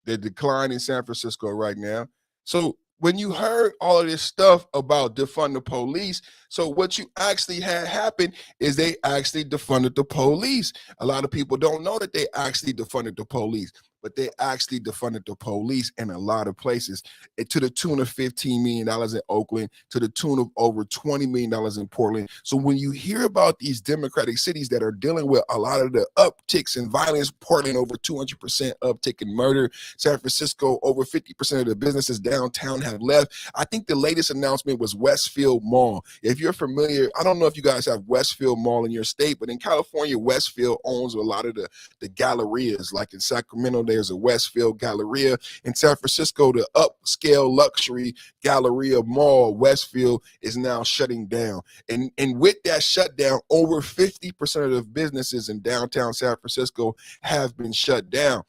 the decline in San Francisco right now. So when you heard all of this stuff about defund the police, so what you actually had happen is they actually defunded the police. A lot of people don't know that they actually defunded the police, but they actually defunded the police in a lot of places, to the tune of $15 million in Oakland, to the tune of over $20 million in Portland. So when you hear about these Democratic cities that are dealing with a lot of the upticks in violence, Portland over 200% uptick in murder, San Francisco over 50% of the businesses downtown have left. I think the latest announcement was Westfield Mall. If you're familiar, I don't know if you guys have Westfield Mall in your state, but in California, Westfield owns a lot of the gallerias. Like in Sacramento, there's a Westfield Galleria. In San Francisco, the upscale luxury Galleria Mall, Westfield, is now shutting down. And with that shutdown, over 50% of the businesses in downtown San Francisco have been shut down.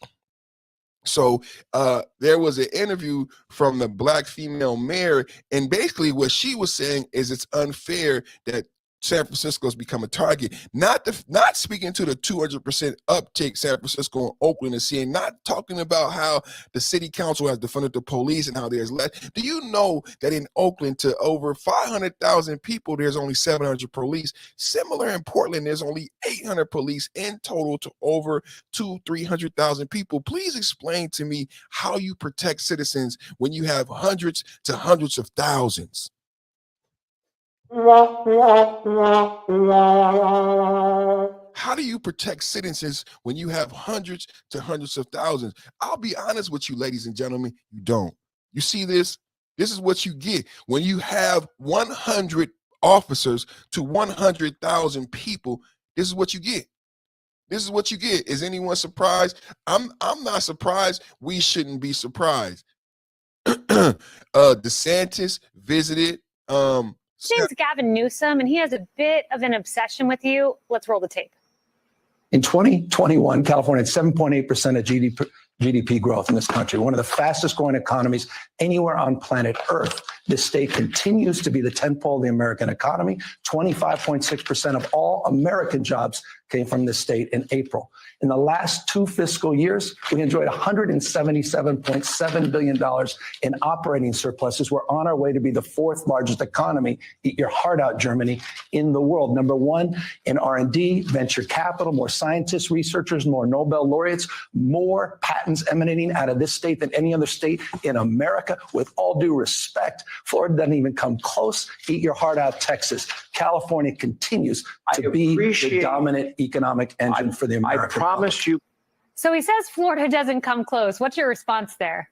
So there was an interview from the black female mayor, and basically what she was saying is it's unfair that San Francisco's become a target. Not speaking to the 200% uptick San Francisco and Oakland is seeing, not talking about how the city council has defunded the police and how there's less. Do you know that in Oakland, to over 500,000 people, there's only 700 police? Similar in Portland, there's only 800 police in total to over 300,000 people. Please explain to me how you protect citizens when you have hundreds to hundreds of thousands. How do you protect citizens when you have hundreds to hundreds of thousands? I'll be honest with you, ladies and gentlemen, you don't. You see this? This is what you get when you have 100 officers to 100,000 people. This is what you get. This is what you get. Is anyone surprised? I'm not surprised. We shouldn't be surprised. DeSantis visited Name's Gavin Newsom, and he has a bit of an obsession with you. Let's roll the tape. In 2021, California had 7.8% of GDP growth in this country, one of the fastest growing economies anywhere on planet Earth. This state continues to be the tentpole of the American economy. 25.6% of all American jobs came from this state in April. In the last 2 fiscal years, we enjoyed $177.7 billion in operating surpluses. We're on our way to be the 4th largest economy, eat your heart out, Germany, in the world. Number 1 in R&D, venture capital, more scientists, researchers, more Nobel laureates, more patents emanating out of this state than any other state in America. With all due respect, Florida doesn't even come close. Eat your heart out, Texas. California continues to be the dominant economic engine for the American public. I promise you. So he says Florida doesn't come close. What's your response there?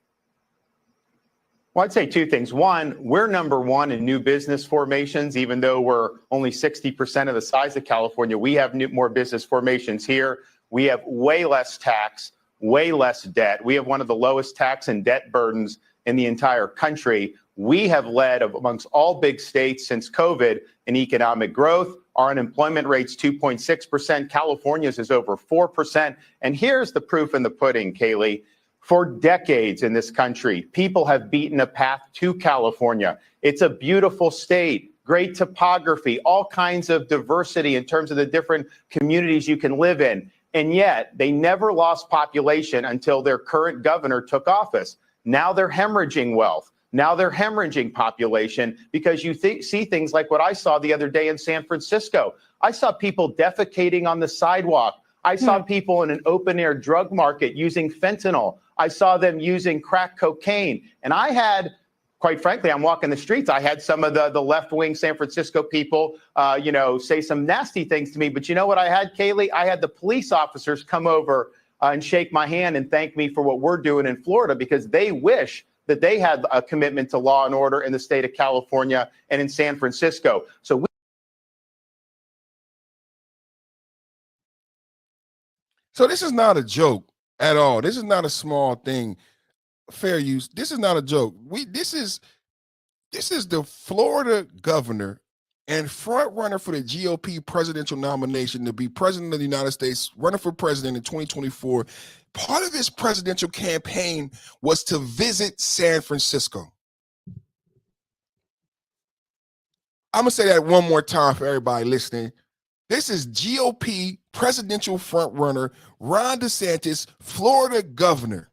Well, I'd say 2 things. One, we're number 1 in new business formations, even though we're only 60% of the size of California. We have more business formations here. We have way less tax, way less debt. We have one of the lowest tax and debt burdens in the entire country. We have led amongst all big states since COVID in economic growth. Our unemployment rate's 2.6%. California's is over 4%. And here's the proof in the pudding, Kaylee. For decades in this country, people have beaten a path to California. It's a beautiful state, great topography, all kinds of diversity in terms of the different communities you can live in. And yet they never lost population until their current governor took office. Now they're hemorrhaging wealth. Now they're hemorrhaging population because you see things like what I saw the other day in San Francisco. I saw people defecating on the sidewalk. I saw people in an open air drug market using fentanyl. I saw them using crack cocaine. And I had, quite frankly, I'm walking the streets. I had some of the left wing San Francisco people, say some nasty things to me. But you know what I had, Kaylee? I had the police officers come over and shake my hand and thank me for what we're doing in Florida because they wish that they had a commitment to law and order in the state of California and in San Francisco. So this is not a joke at all. This is not a small thing. Fair use. This is not a joke. This is the Florida governor and front runner for the GOP presidential nomination to be president of the United States, running for president in 2024. Part of his presidential campaign was to visit San Francisco. I'm going to say that one more time for everybody listening. This is GOP presidential frontrunner Ron DeSantis, Florida governor.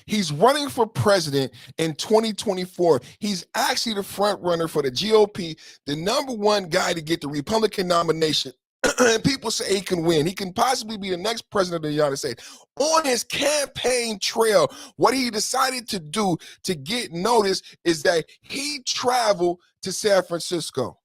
He's running for president in 2024. He's actually the front runner for the GOP, the number 1 guy to get the Republican nomination. And people say he can win. He can possibly be the next president of the United States. On his campaign trail, what he decided to do to get noticed is that he traveled to San Francisco.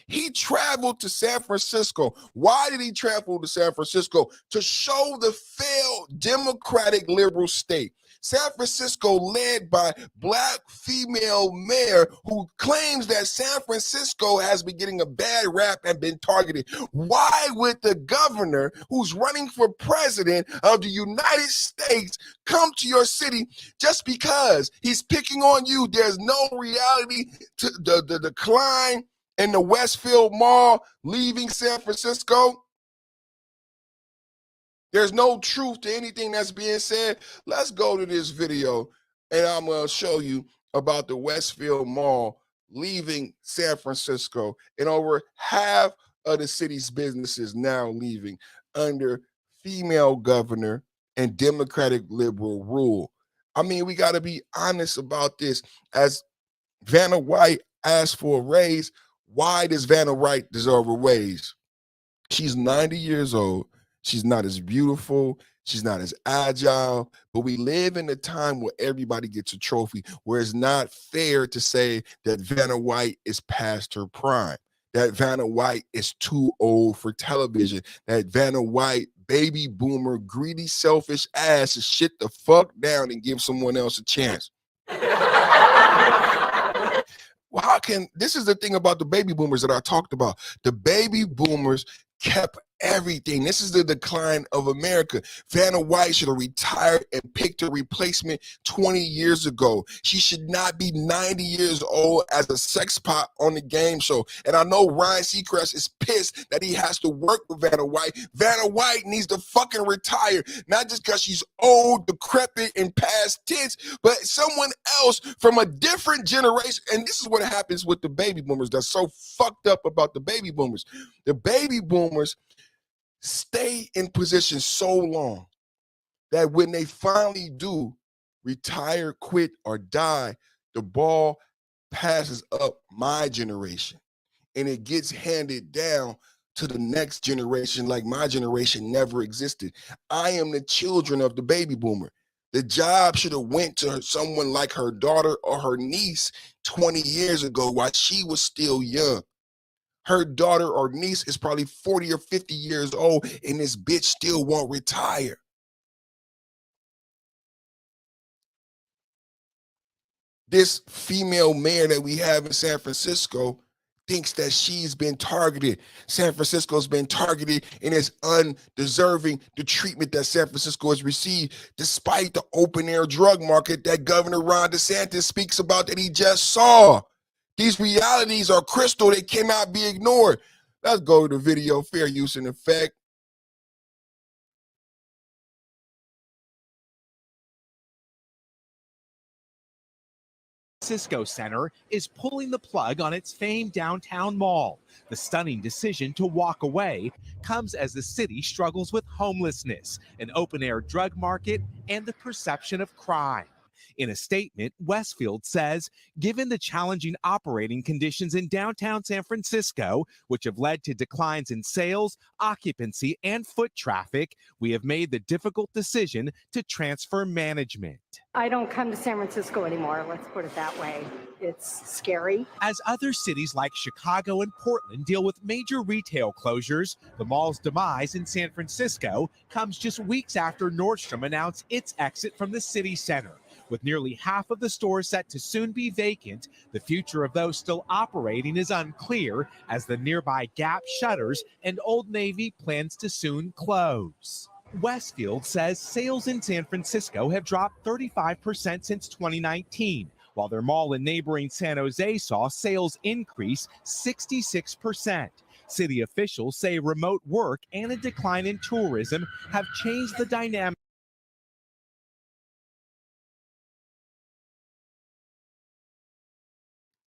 He traveled to San Francisco. Why did he travel to San Francisco? To show the failed Democratic liberal state. San Francisco led by Black female mayor who claims that San Francisco has been getting a bad rap and been targeted. Why would the governor who's running for president of the United States come to your city just because he's picking on you? There's no reality to the decline in the Westfield Mall leaving San Francisco. There's no truth to anything that's being said. Let's go to this video, and I'm going to show you about the Westfield Mall leaving San Francisco, and over half of the city's businesses now leaving under female governor and Democratic liberal rule. I mean, we got to be honest about this. As Vanna White asked for a raise, why does Vanna White deserve a raise? She's 90 years old. She's not as beautiful. She's not as agile. But we live in a time where everybody gets a trophy, where it's not fair to say that Vanna White is past her prime. that Vanna White is too old for television, that Vanna White, baby boomer, greedy, selfish ass is shit the fuck down and give someone else a chance. Well, how can, this is the thing about the baby boomers that I talked about. The baby boomers kept everything. This is the decline of America. Vanna White should have retired and picked a replacement 20 years ago. She should not be 90 years old as a sex pot on the game show. And I know Ryan Seacrest is pissed that he has to work with Vanna White. Vanna White needs to fucking retire, not just because she's old, decrepit, and past tense, but someone else from a different generation. And this is what happens with the baby boomers that's so fucked up about the baby boomers. The baby boomers stay in position so long that when they finally do retire, quit, or die, the ball passes up my generation and it gets handed down to the next generation like my generation never existed. I am the children of the baby boomer. The job should have went to someone like her daughter or her niece 20 years ago while she was still young. Her daughter or niece is probably 40 or 50 years old, and this bitch still won't retire. This female mayor that we have in San Francisco thinks that she's been targeted. San Francisco's been targeted and is undeserving the treatment that San Francisco has received, despite the open air drug market that Governor Ron DeSantis speaks about that he just saw. These realities are crystal. They cannot be ignored. Let's go to the video, fair use and effect. Francisco Center is pulling the plug on its famed downtown mall. The stunning decision to walk away comes as the city struggles with homelessness, an open-air drug market, and the perception of crime. In a statement, Westfield says, given the challenging operating conditions in downtown San Francisco, which have led to declines in sales, occupancy, and foot traffic, we have made the difficult decision to transfer management. I don't come to San Francisco anymore, let's put it that way. It's scary. As other cities like Chicago and Portland deal with major retail closures, the mall's demise in San Francisco comes just weeks after Nordstrom announced its exit from the city center. With nearly half of the stores set to soon be vacant, the future of those still operating is unclear as the nearby Gap shutters and Old Navy plans to soon close. Westfield says sales in San Francisco have dropped 35% since 2019, while their mall in neighboring San Jose saw sales increase 66%. City officials say remote work and a decline in tourism have changed the dynamic.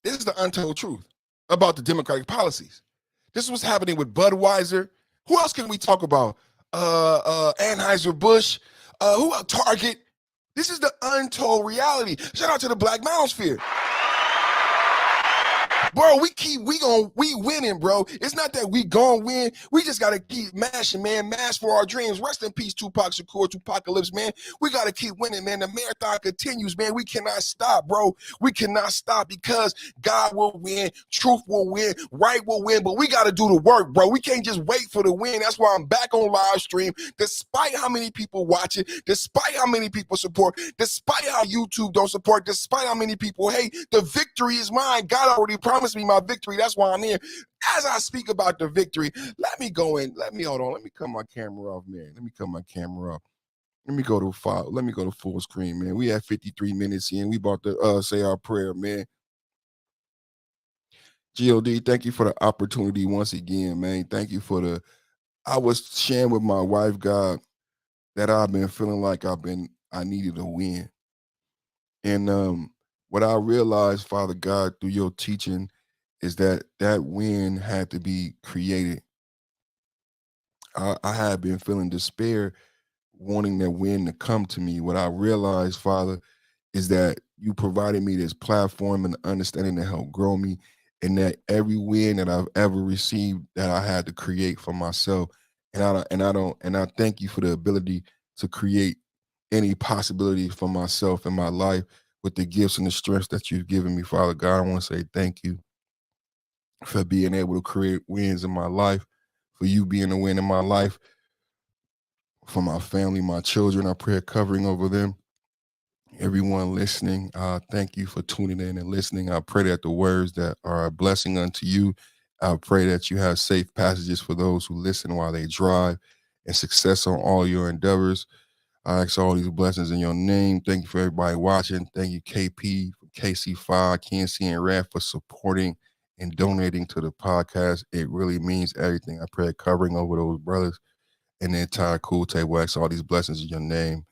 This is the untold truth about the Democratic policies. This is what's happening with Budweiser. Who else can we talk about? Anheuser-Busch, Target. This is the untold reality. Shout out to the Black Manosphere. Bro, we winning, bro. It's not that we gonna win. We just gotta keep mashing, man. Mash for our dreams. Rest in peace, Tupac Shakur, Tupacalypse, man. We gotta keep winning, man. The marathon continues, man. We cannot stop, bro. We cannot stop because God will win, truth will win, right will win. But we gotta do the work, bro. We can't just wait for the win. That's why I'm back on live stream. Despite how many people watch it, despite how many people support, despite how YouTube don't support, despite how many people hate, the victory is mine. God already promised me my victory. That's why I'm here. As I speak about the victory, let me go in. Let me cut my camera off, man. Let me cut my camera off. Let me go to full screen, man. We have 53 minutes in. We about to say our prayer, man. God, thank you for the opportunity once again, man. Thank you for I was sharing with my wife, God, that I've been feeling like I needed a win. And what I realized, Father God, through your teaching is that win had to be created. I had been feeling despair, wanting that win to come to me. What I realized, Father, is that you provided me this platform and understanding to help grow me, and that every win that I've ever received that I had to create for myself. And I thank you for the ability to create any possibility for myself in my life with the gifts and the strengths that you've given me, Father God. I want to say thank you. for being able to create wins in my life, for you being a win in my life, for my family, my children. I pray a covering over them. Everyone listening, thank you for tuning in and listening. I pray that the words that are a blessing unto you, I pray that you have safe passages for those who listen while they drive, and success on all your endeavors. I ask all these blessings in your name. Thank you for everybody watching. Thank you, KP, KC5, KNC, and Raf for supporting and donating to the podcast. It really means everything. I pray a covering over those brothers and the entire Cool Table. I ask all these blessings in your name.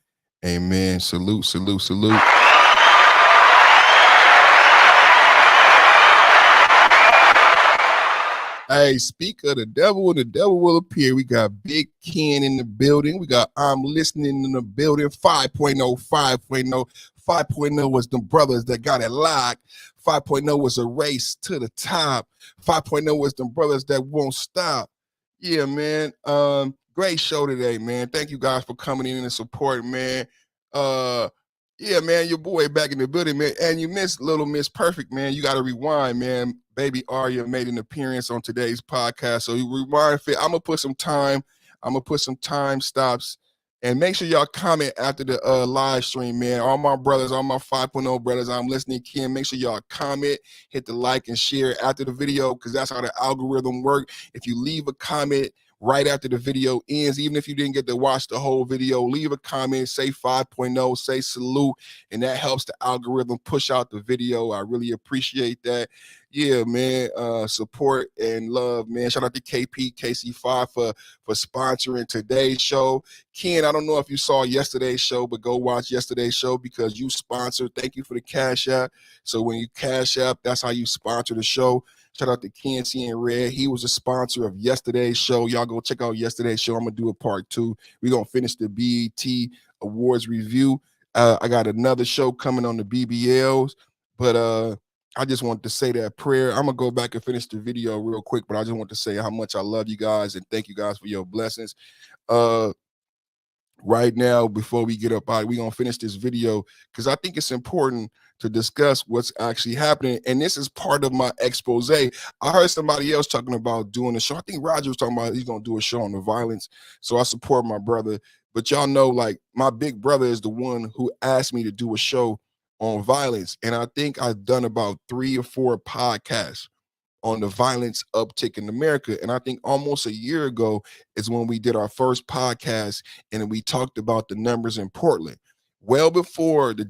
Amen. Salute, salute, salute. Hey, speak of the devil, and the devil will appear. We got Big Ken in the building. We got I'm Listening in the building. 5.0, 5.0. 5.0 was the brothers that got it locked. 5.0 was a race to the top. 5.0 was the brothers that won't stop. Yeah, man. Great show today, man. Thank you guys for coming in and supporting, man. Yeah, man, your boy back in the building, man. And you missed Little Miss Perfect, man. You got to rewind, man. Baby Arya made an appearance on today's podcast. So you rewind fit. I'm going to put some time. I'm going to put some time stops. And make sure y'all comment after the live stream, man. All my brothers, all my 5.0 brothers, I'm listening, Ken. Make sure y'all comment, hit the like and share after the video, because that's how the algorithm works. If you leave a comment right after the video ends, even if you didn't get to watch the whole video, leave a comment, say 5.0, say salute, and that helps the algorithm push out the video. I really appreciate that. Yeah, man, support and love, man. Shout out to KP, KC5 for sponsoring today's show. Ken, I don't know if you saw yesterday's show, but go watch yesterday's show because you sponsored. Thank you for the Cash App. So when you Cash App, that's how you sponsor the show. Shout out to Kenzie and Red. He was a sponsor of yesterday's show. Y'all go check out yesterday's show. I'm going to do a part 2. We're going to finish the BET Awards review. I got another show coming on the BBLs, but I just want to say that prayer. I'm going to go back and finish the video real quick, but I just want to say how much I love you guys and thank you guys for your blessings. Right now, before we get up out, we're going to finish this video because I think it's important to discuss what's actually happening. And this is part of my expose. I heard somebody else talking about doing a show. I think Roger was talking about he's going to do a show on the violence. So I support my brother. But y'all know, like, my big brother is the one who asked me to do a show on violence. And I think I've done about 3 or 4 podcasts on the violence uptick in America. And I think almost a year ago is when we did our first podcast and we talked about the numbers in Portland. Well before the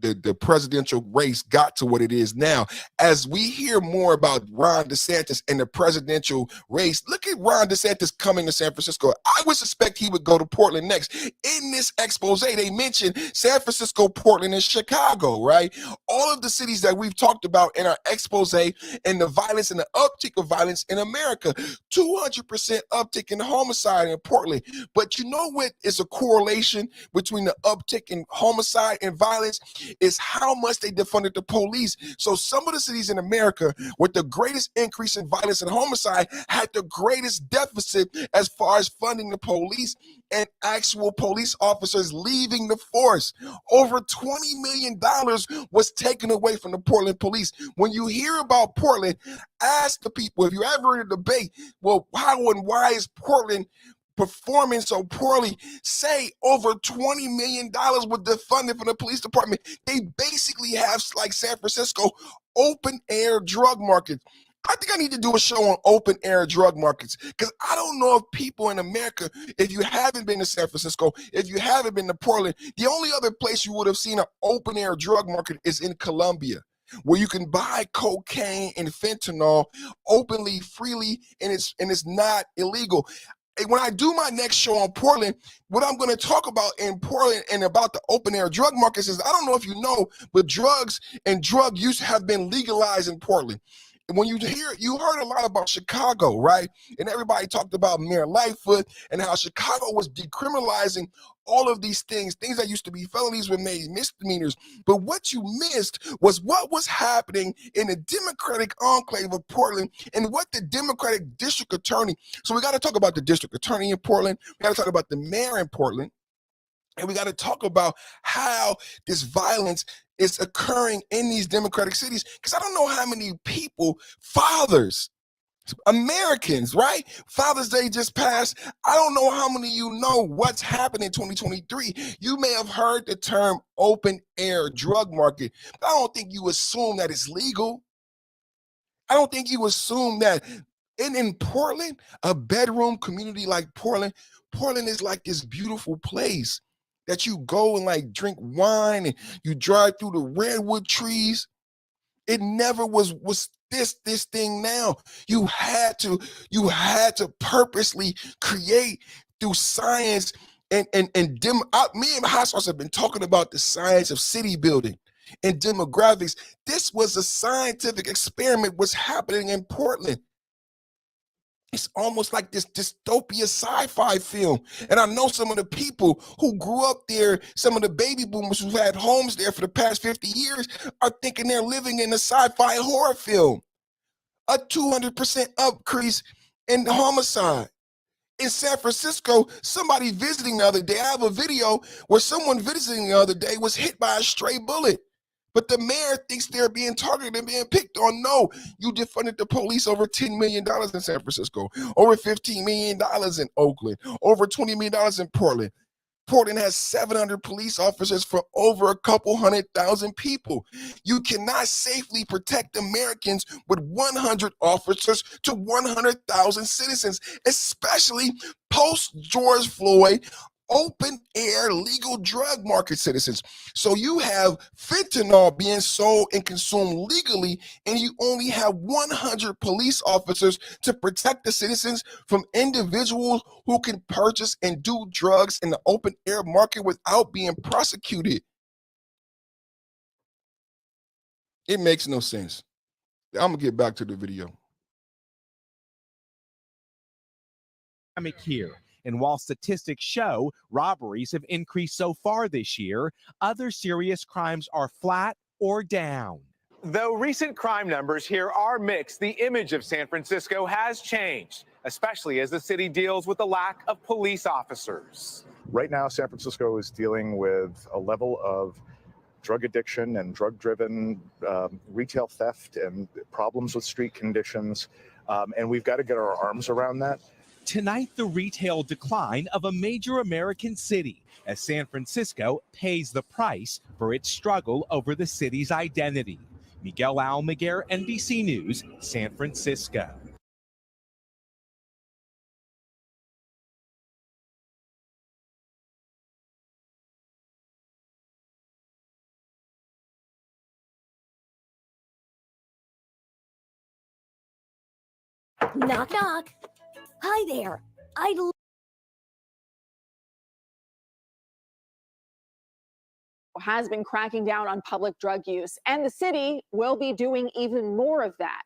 the presidential race got to what it is now. As we hear more about Ron DeSantis and the presidential race, look at Ron DeSantis coming to San Francisco. I would suspect he would go to Portland next. In this expose, they mentioned San Francisco, Portland, and Chicago, right? All of the cities that we've talked about in our expose and the violence and the uptick of violence in America. 200% uptick in homicide in Portland. But you know what is a correlation between the uptick in homicide and violence? Is how much they defunded the police. So some of the cities in America with the greatest increase in violence and homicide had the greatest deficit as far as funding the police and actual police officers leaving the force. Over $20 million was taken away from the Portland police. When you hear about Portland, ask the people, if you're ever in a debate, well, how and why is Portland performing so poorly? Say over $20 million was defunded from the police department. They basically have, like San Francisco, open air drug markets. I think I need to do a show on open air drug markets because I don't know if people in America, if you haven't been to San Francisco, if you haven't been to Portland, the only other place you would have seen an open air drug market is in Colombia, where you can buy cocaine and fentanyl openly, freely, and it's not illegal. When I do my next show on Portland, what I'm going to talk about in Portland and about the open air drug markets is, I don't know if you know, but drugs and drug use have been legalized in Portland. When you heard a lot about Chicago, right? And everybody talked about Mayor Lightfoot and how Chicago was decriminalizing all of these things that used to be felonies were made misdemeanors. But what you missed was what was happening in the Democratic enclave of Portland and what the Democratic district attorney. So we got to talk about the district attorney in Portland. We got to talk about the mayor in Portland. And we got to talk about how this violence is occurring in these democratic cities. Because I don't know how many people, fathers, Americans, right? Father's Day just passed. I don't know how many of you know what's happening in 2023. You may have heard the term open air drug market, but I don't think you assume that it's legal. I don't think you assume that in Portland, a bedroom community like Portland, Portland is like this beautiful place that you go and like drink wine and you drive through the redwood trees. It never was this thing now. You had to purposely create through science me and my house have been talking about the science of city building and demographics. This was a scientific experiment was happening in Portland. It's almost like this dystopia sci-fi film. And I know some of the people who grew up there, some of the baby boomers who had homes there for the past 50 years are thinking they're living in a sci-fi horror film. A 200% increase in homicide. In San Francisco, somebody visiting the other day, I have a video where someone visiting the other day was hit by a stray bullet. But the mayor thinks they're being targeted and being picked on. No, you defunded the police over $10 million in San Francisco, over $15 million in Oakland, over $20 million in Portland. Portland has 700 police officers for over a couple 100,000 people. You cannot safely protect Americans with 100 officers to 100,000 citizens, especially post George Floyd open air legal drug market citizens. So you have fentanyl being sold and consumed legally, and you only have 100 police officers to protect the citizens from individuals who can purchase and do drugs in the open air market without being prosecuted. It makes no sense. I'm gonna get back to the video. Here. And while statistics show robberies have increased so far this year, other serious crimes are flat or down. Though recent crime numbers here are mixed, the image of San Francisco has changed, especially as the city deals with the lack of police officers. Right now, San Francisco is dealing with a level of drug addiction and drug-driven retail theft and problems with street conditions, and we've got to get our arms around that. Tonight, the retail decline of a major American city as San Francisco pays the price for its struggle over the city's identity. Miguel Almaguer, NBC News, San Francisco. Knock, knock. Hi there. Has been cracking down on public drug use, and the city will be doing even more of that.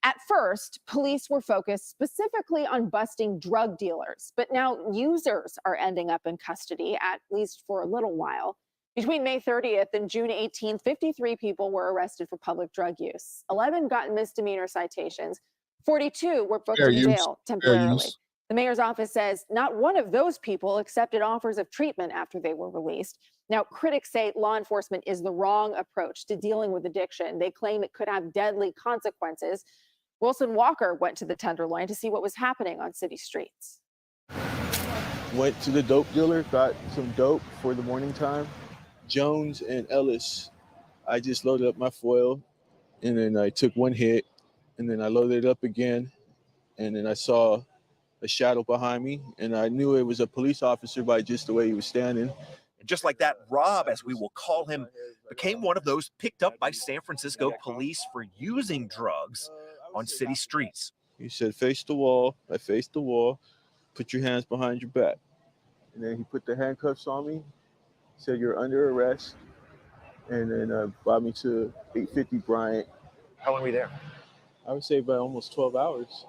At first, police were focused specifically on busting drug dealers, but now users are ending up in custody, at least for a little while. Between May 30th and June 18th, 53 people were arrested for public drug use. 11 got misdemeanor citations. 42 were booked in jail temporarily. The mayor's office says not one of those people accepted offers of treatment after they were released. Now, critics say law enforcement is the wrong approach to dealing with addiction. They claim it could have deadly consequences. Wilson Walker went to the Tenderloin to see what was happening on city streets. Went to the dope dealer, got some dope for the morning time. Jones and Ellis, I just loaded up my foil, and then I took one hit, and then I loaded it up again, and then I saw a shadow behind me, and I knew it was a police officer by just the way he was standing. And just like that, Rob, as we will call him, became one of those picked up by San Francisco police for using drugs on city streets. He said, face the wall. I faced the wall. Put your hands behind your back. And then he put the handcuffs on me, said, you're under arrest, and then brought me to 850 Bryant. How long were you there? I would say about almost 12 hours.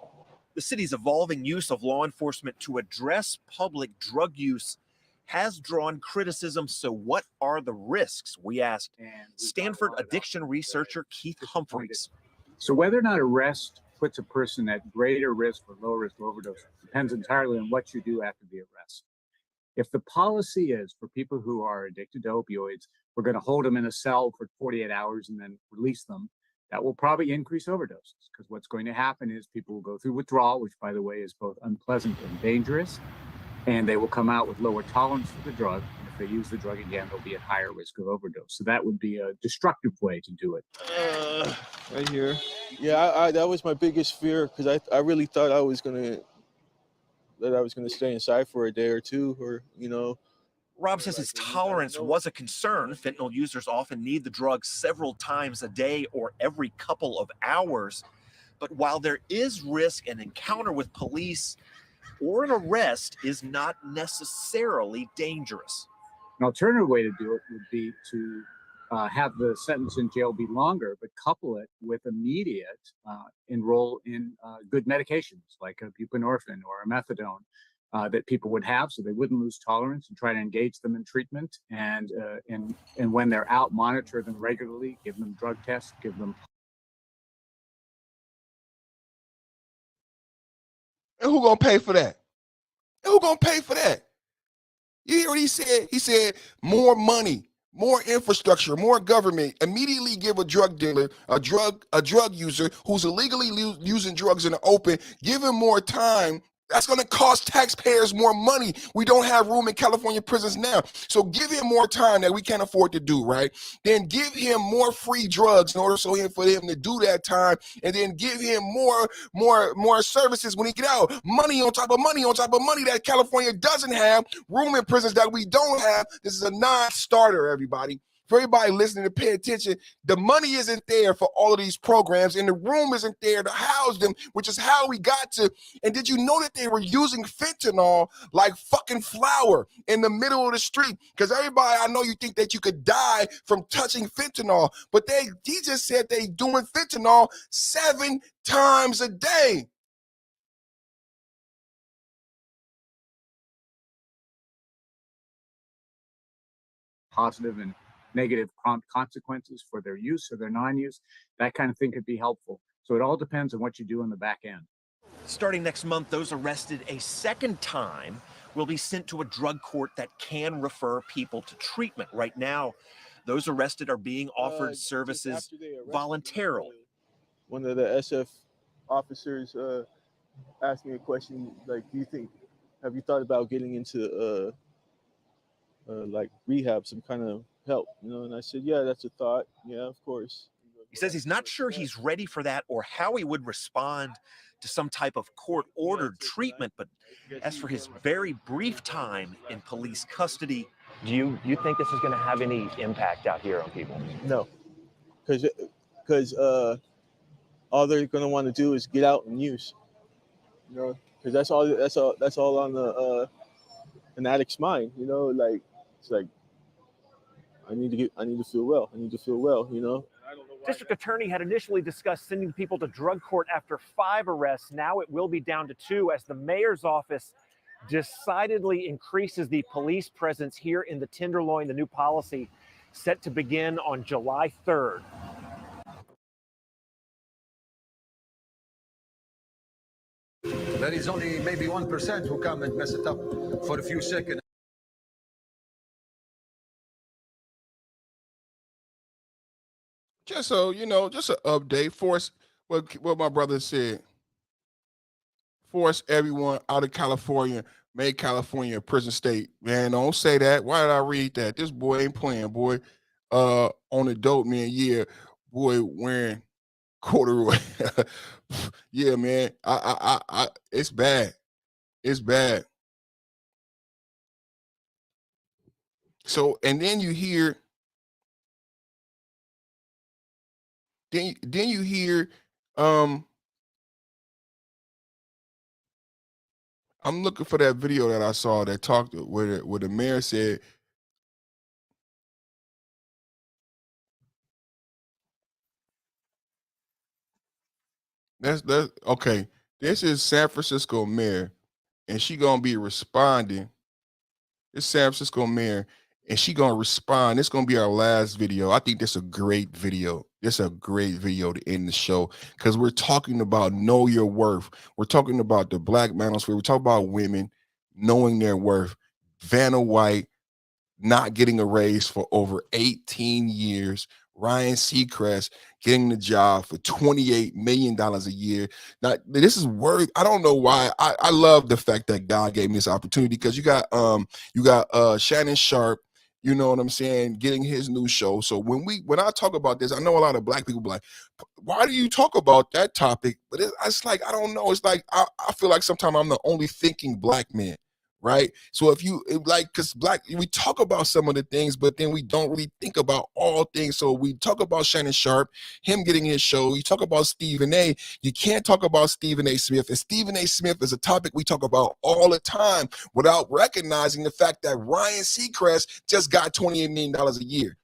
The city's evolving use of law enforcement to address public drug use has drawn criticism. So what are the risks? We asked Stanford addiction researcher Keith Humphreys. So whether or not arrest puts a person at greater risk or lower risk of overdose depends entirely on what you do after the arrest. If the policy is for people who are addicted to opioids, we're going to hold them in a cell for 48 hours and then release them, that will probably increase overdoses, because what's going to happen is people will go through withdrawal, which, by the way, is both unpleasant and dangerous, and they will come out with lower tolerance for the drug. And if they use the drug again, they'll be at higher risk of overdose. So that would be a destructive way to do it. Right here. Yeah, I that was my biggest fear, because I really thought I was gonna stay inside for a day or two, or Rob says his tolerance was a concern. Fentanyl users often need the drug several times a day or every couple of hours. But while there is risk, an encounter with police or an arrest is not necessarily dangerous. An alternative way to do it would be to have the sentence in jail be longer, but couple it with immediate enroll in good medications like a buprenorphine or a methadone that people would have, so they wouldn't lose tolerance, and try to engage them in treatment. And when they're out, monitor them regularly, give them drug tests, give them. And who gonna pay for that? Who gonna pay for that? You hear what he said? He said more money, more infrastructure, more government. Immediately give a drug dealer, a drug user who's illegally using drugs in the open, give him more time. That's going to cost taxpayers more money. We don't have room in California prisons now. So give him more time that we can't afford to do, right? Then give him more free drugs in order for him to do that time, and then give him more services when he get out. Money on top of money on top of money that California doesn't have. Room in prisons that we don't have. This is a non-starter, everybody. For everybody listening to pay attention, the money isn't there for all of these programs, and the room isn't there to house them, which is how we got to. And did you know that they were using fentanyl like fucking flour in the middle of the street? Because everybody, I know you think that you could die from touching fentanyl, but he just said they doing fentanyl 7 times a day. Positive and negative consequences for their use or their non-use. That kind of thing could be helpful. So it all depends on what you do in the back end. Starting next month, those arrested a second time will be sent to a drug court that can refer people to treatment. Right now, those arrested are being offered services voluntarily. One of the SF officers asked me a question like, have you thought about getting into like rehab, some kind of help, and I said, yeah, that's a thought. Yeah, of course. He says he's not sure he's ready for that or how he would respond to some type of court-ordered treatment, but as for his very brief time in police custody, Do you think this is going to have any impact out here on people? No, because all they're going to want to do is get out and use, because that's all on the an addict's mind, like it's like I need to feel well. I need to feel well, District Attorney had initially discussed sending people to drug court after 5 arrests. Now it will be down to 2 as the mayor's office decidedly increases the police presence here in the Tenderloin. The new policy set to begin on July 3rd. There is only maybe 1% who come and mess it up for a few seconds. Just so you know, just an update. Force what my brother said. Force everyone out of California. Make California a prison state. Man, don't say that. Why did I read that? This boy ain't playing, boy. On a dope man year, boy wearing corduroy. Yeah, man. I it's bad. It's bad. So, and then you hear, then you hear, I'm looking for that video that I saw that talked where the mayor said, that's okay. This is San Francisco mayor, and she gonna be responding. It's San Francisco mayor, and she gonna respond. It's gonna be our last video. I think this is a great video. This is a great video to end the show because we're talking about know your worth. We're talking about the Black manosphere. We're talking about women knowing their worth. Vanna White not getting a raise for over 18 years. Ryan Seacrest getting the job for $28 million a year. Now, this is worth, I don't know why. I love the fact that God gave me this opportunity, because you got Shannon Sharp, you know what I'm saying, getting his new show. So when I talk about this, I know a lot of black people be like, why do you talk about that topic? But it's like, I don't know. It's like, I feel like sometimes I'm the only thinking black man. Right. So because we talk about some of the things, but then we don't really think about all things. So we talk about Shannon Sharp, him getting his show. You talk about Stephen A. You can't talk about Stephen A. Smith. And Stephen A. Smith is a topic we talk about all the time without recognizing the fact that Ryan Seacrest just got $28 million a year.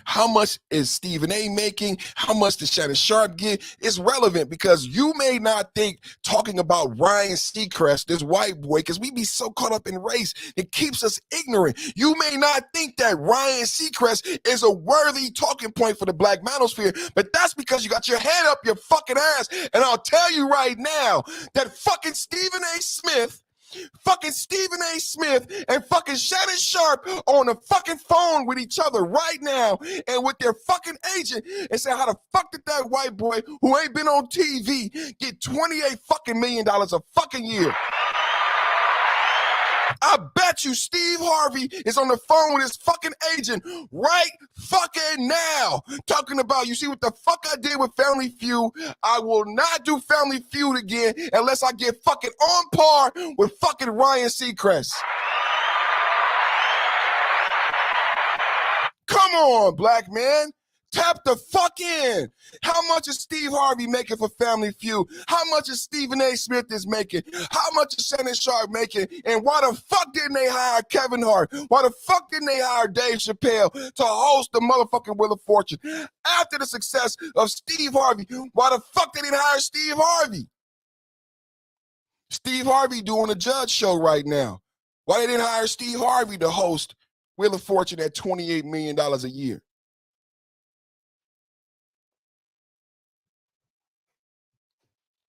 How much is Stephen A. making? How much does Shannon Sharp get? It's relevant, because you may not think talking about Ryan Seacrest, this white boy, because we be so caught up in race, it keeps us ignorant. You may not think that Ryan Seacrest is a worthy talking point for the black manosphere, but that's because you got your head up your fucking ass. And I'll tell you right now that fucking Stephen A. Smith and fucking Shannon Sharp on the fucking phone with each other right now and with their fucking agent, and say, how the fuck did that white boy who ain't been on TV get $28 fucking million a fucking year? I bet you Steve Harvey is on the phone with his fucking agent right fucking now, talking about, you see what the fuck I did with Family Feud? I will not do Family Feud again unless I get fucking on par with fucking Ryan Seacrest. Come on, black man. Tap the fuck in. How much is Steve Harvey making for Family Feud? How much is Stephen A. Smith is making? How much is Shannon Sharp making? And why the fuck didn't they hire Kevin Hart? Why the fuck didn't they hire Dave Chappelle to host the motherfucking Wheel of Fortune? After the success of Steve Harvey, why the fuck they didn't hire Steve Harvey? Steve Harvey doing a judge show right now. Why they didn't hire Steve Harvey to host Wheel of Fortune at $28 million a year?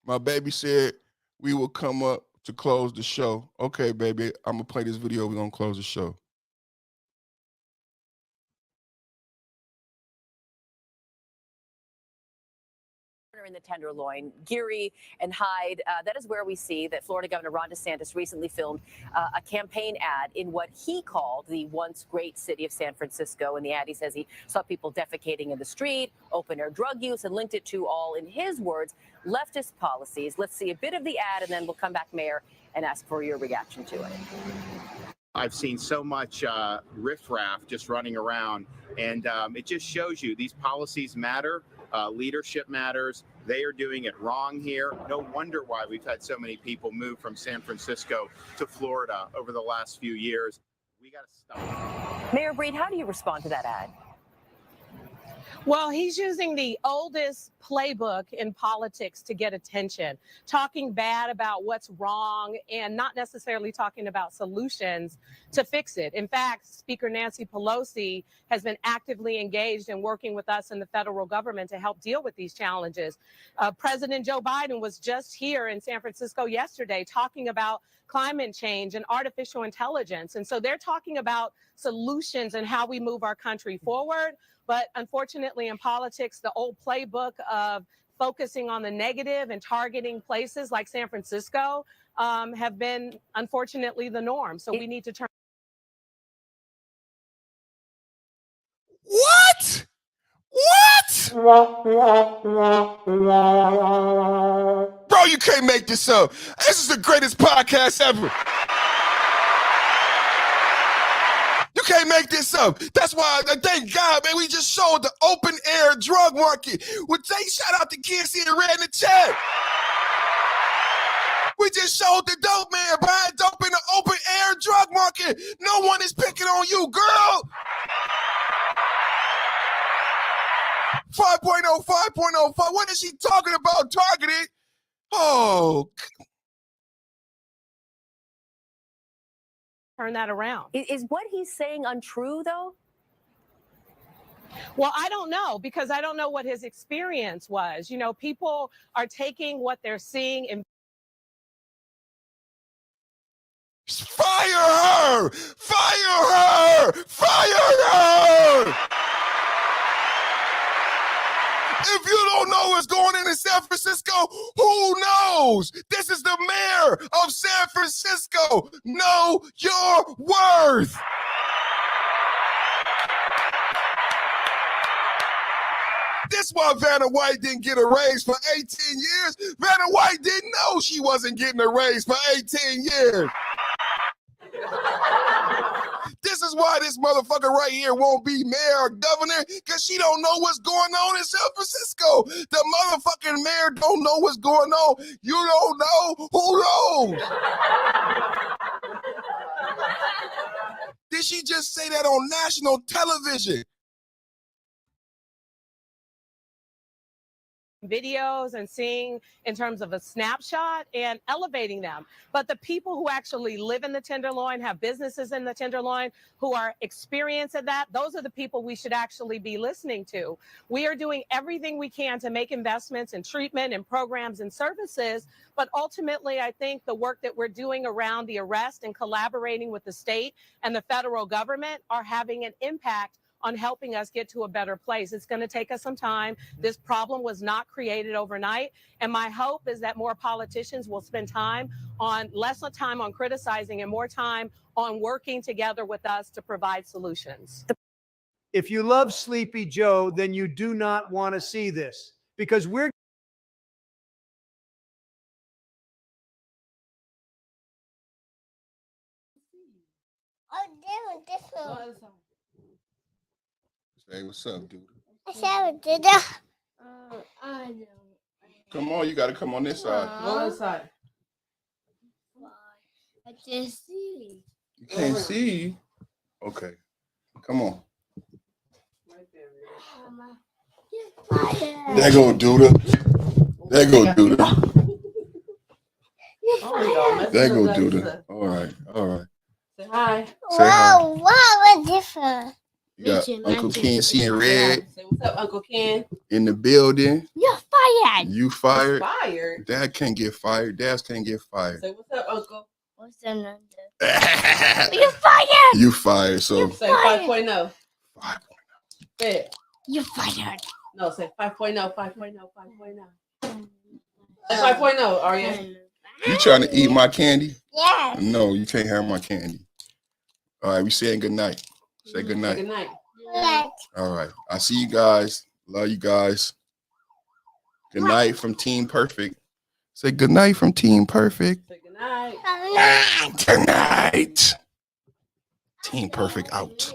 My baby said we will come up to close the show. Okay, baby, I'm going to play this video. We're going to close the show. In the Tenderloin, Geary and Hyde, that is where we see that Florida Governor Ron DeSantis recently filmed a campaign ad in what he called the once great city of San Francisco. In the ad, he says he saw people defecating in the street, open-air drug use, and linked it to all, in his words, leftist policies. Let's see a bit of the ad, and then we'll come back, Mayor, and ask for your reaction to it. I've seen so much riffraff just running around, and it just shows you these policies matter. Leadership matters. They are doing it wrong here. No wonder why we've had so many people move from San Francisco to Florida over the last few years. We got to stop. Mayor Breed, how do you respond to that ad? Well, he's using the oldest playbook in politics to get attention, talking bad about what's wrong and not necessarily talking about solutions to fix it. In fact, Speaker Nancy Pelosi has been actively engaged in working with us in the federal government to help deal with these challenges. President Joe Biden was just here in San Francisco yesterday talking about climate change and artificial intelligence. And so they're talking about solutions and how we move our country forward. But unfortunately, in politics, the old playbook of focusing on the negative and targeting places like San Francisco have been, unfortunately, the norm. So we need to turn. What? Bro, you can't make this up. This is the greatest podcast ever. You can't make this up. That's why, thank God, man, we just showed the open air drug market. Would they shout out to kids in red in the chat? We just showed the dope man buying dope in the open air drug market. No one is picking on you, girl. 5.0, 5.05. What is she talking about? Targeted? Oh, Turn that around. Is what he's saying untrue, though? Well, I don't know, because I don't know what his experience was. You know, people are taking what they're seeing and Fire her! Fire her! Fire her! If you don't know what's going on in San Francisco, who knows? This is the mayor of San Francisco. Know your worth. This why Vanna White didn't get a raise for 18 years. Vanna White didn't know she wasn't getting a raise for 18 years. This is why this motherfucker right here won't be mayor or governor, because she don't know what's going on in San Francisco. The motherfucking mayor don't know what's going on. You don't know. Who knows? Did she just say that on national television? Videos and seeing in terms of a snapshot and elevating them. But the people who actually live in the Tenderloin, have businesses in the Tenderloin, who are experiencing that, those are the people we should actually be listening to. We are doing everything we can to make investments in treatment and programs and services. But ultimately, I think the work that we're doing around the arrest and collaborating with the state and the federal government are having an impact on helping us get to a better place. It's going to take us some time. This problem was not created overnight. And my hope is that more politicians will spend less time on criticizing and more time on working together with us to provide solutions. If you love Sleepy Joe, then you do not want to see this, because we're Hey, what's up, dude? I don't. Come on, you got to come on this side. Go on this side. I just see. You can't see. Okay, come on. There go Duda. There go Duda. There go Duda. All right, all right. Say hi. Say hi. Wow, what different. You got Uncle Ken seeing red. Say what's up, Uncle Ken. In the building. You're fired. You fired. Fired. Dad can't get fired. Dads can't get fired. Say what's up, Uncle. What's up, Nanda? You're fired. You fired. So say 5.0. 5.0. Say it. You're fired. No, say 5.0, 5.0, 5.0. Say 5.0, are you? you trying to eat my candy? Yes. No, you can't have my candy. All right, we saying good night. Say good night. Good night. Good night. All right. I see you guys. Love you guys. Good night from Team Perfect. Say good night from Team Perfect. Say good night. Good night. Team Perfect out.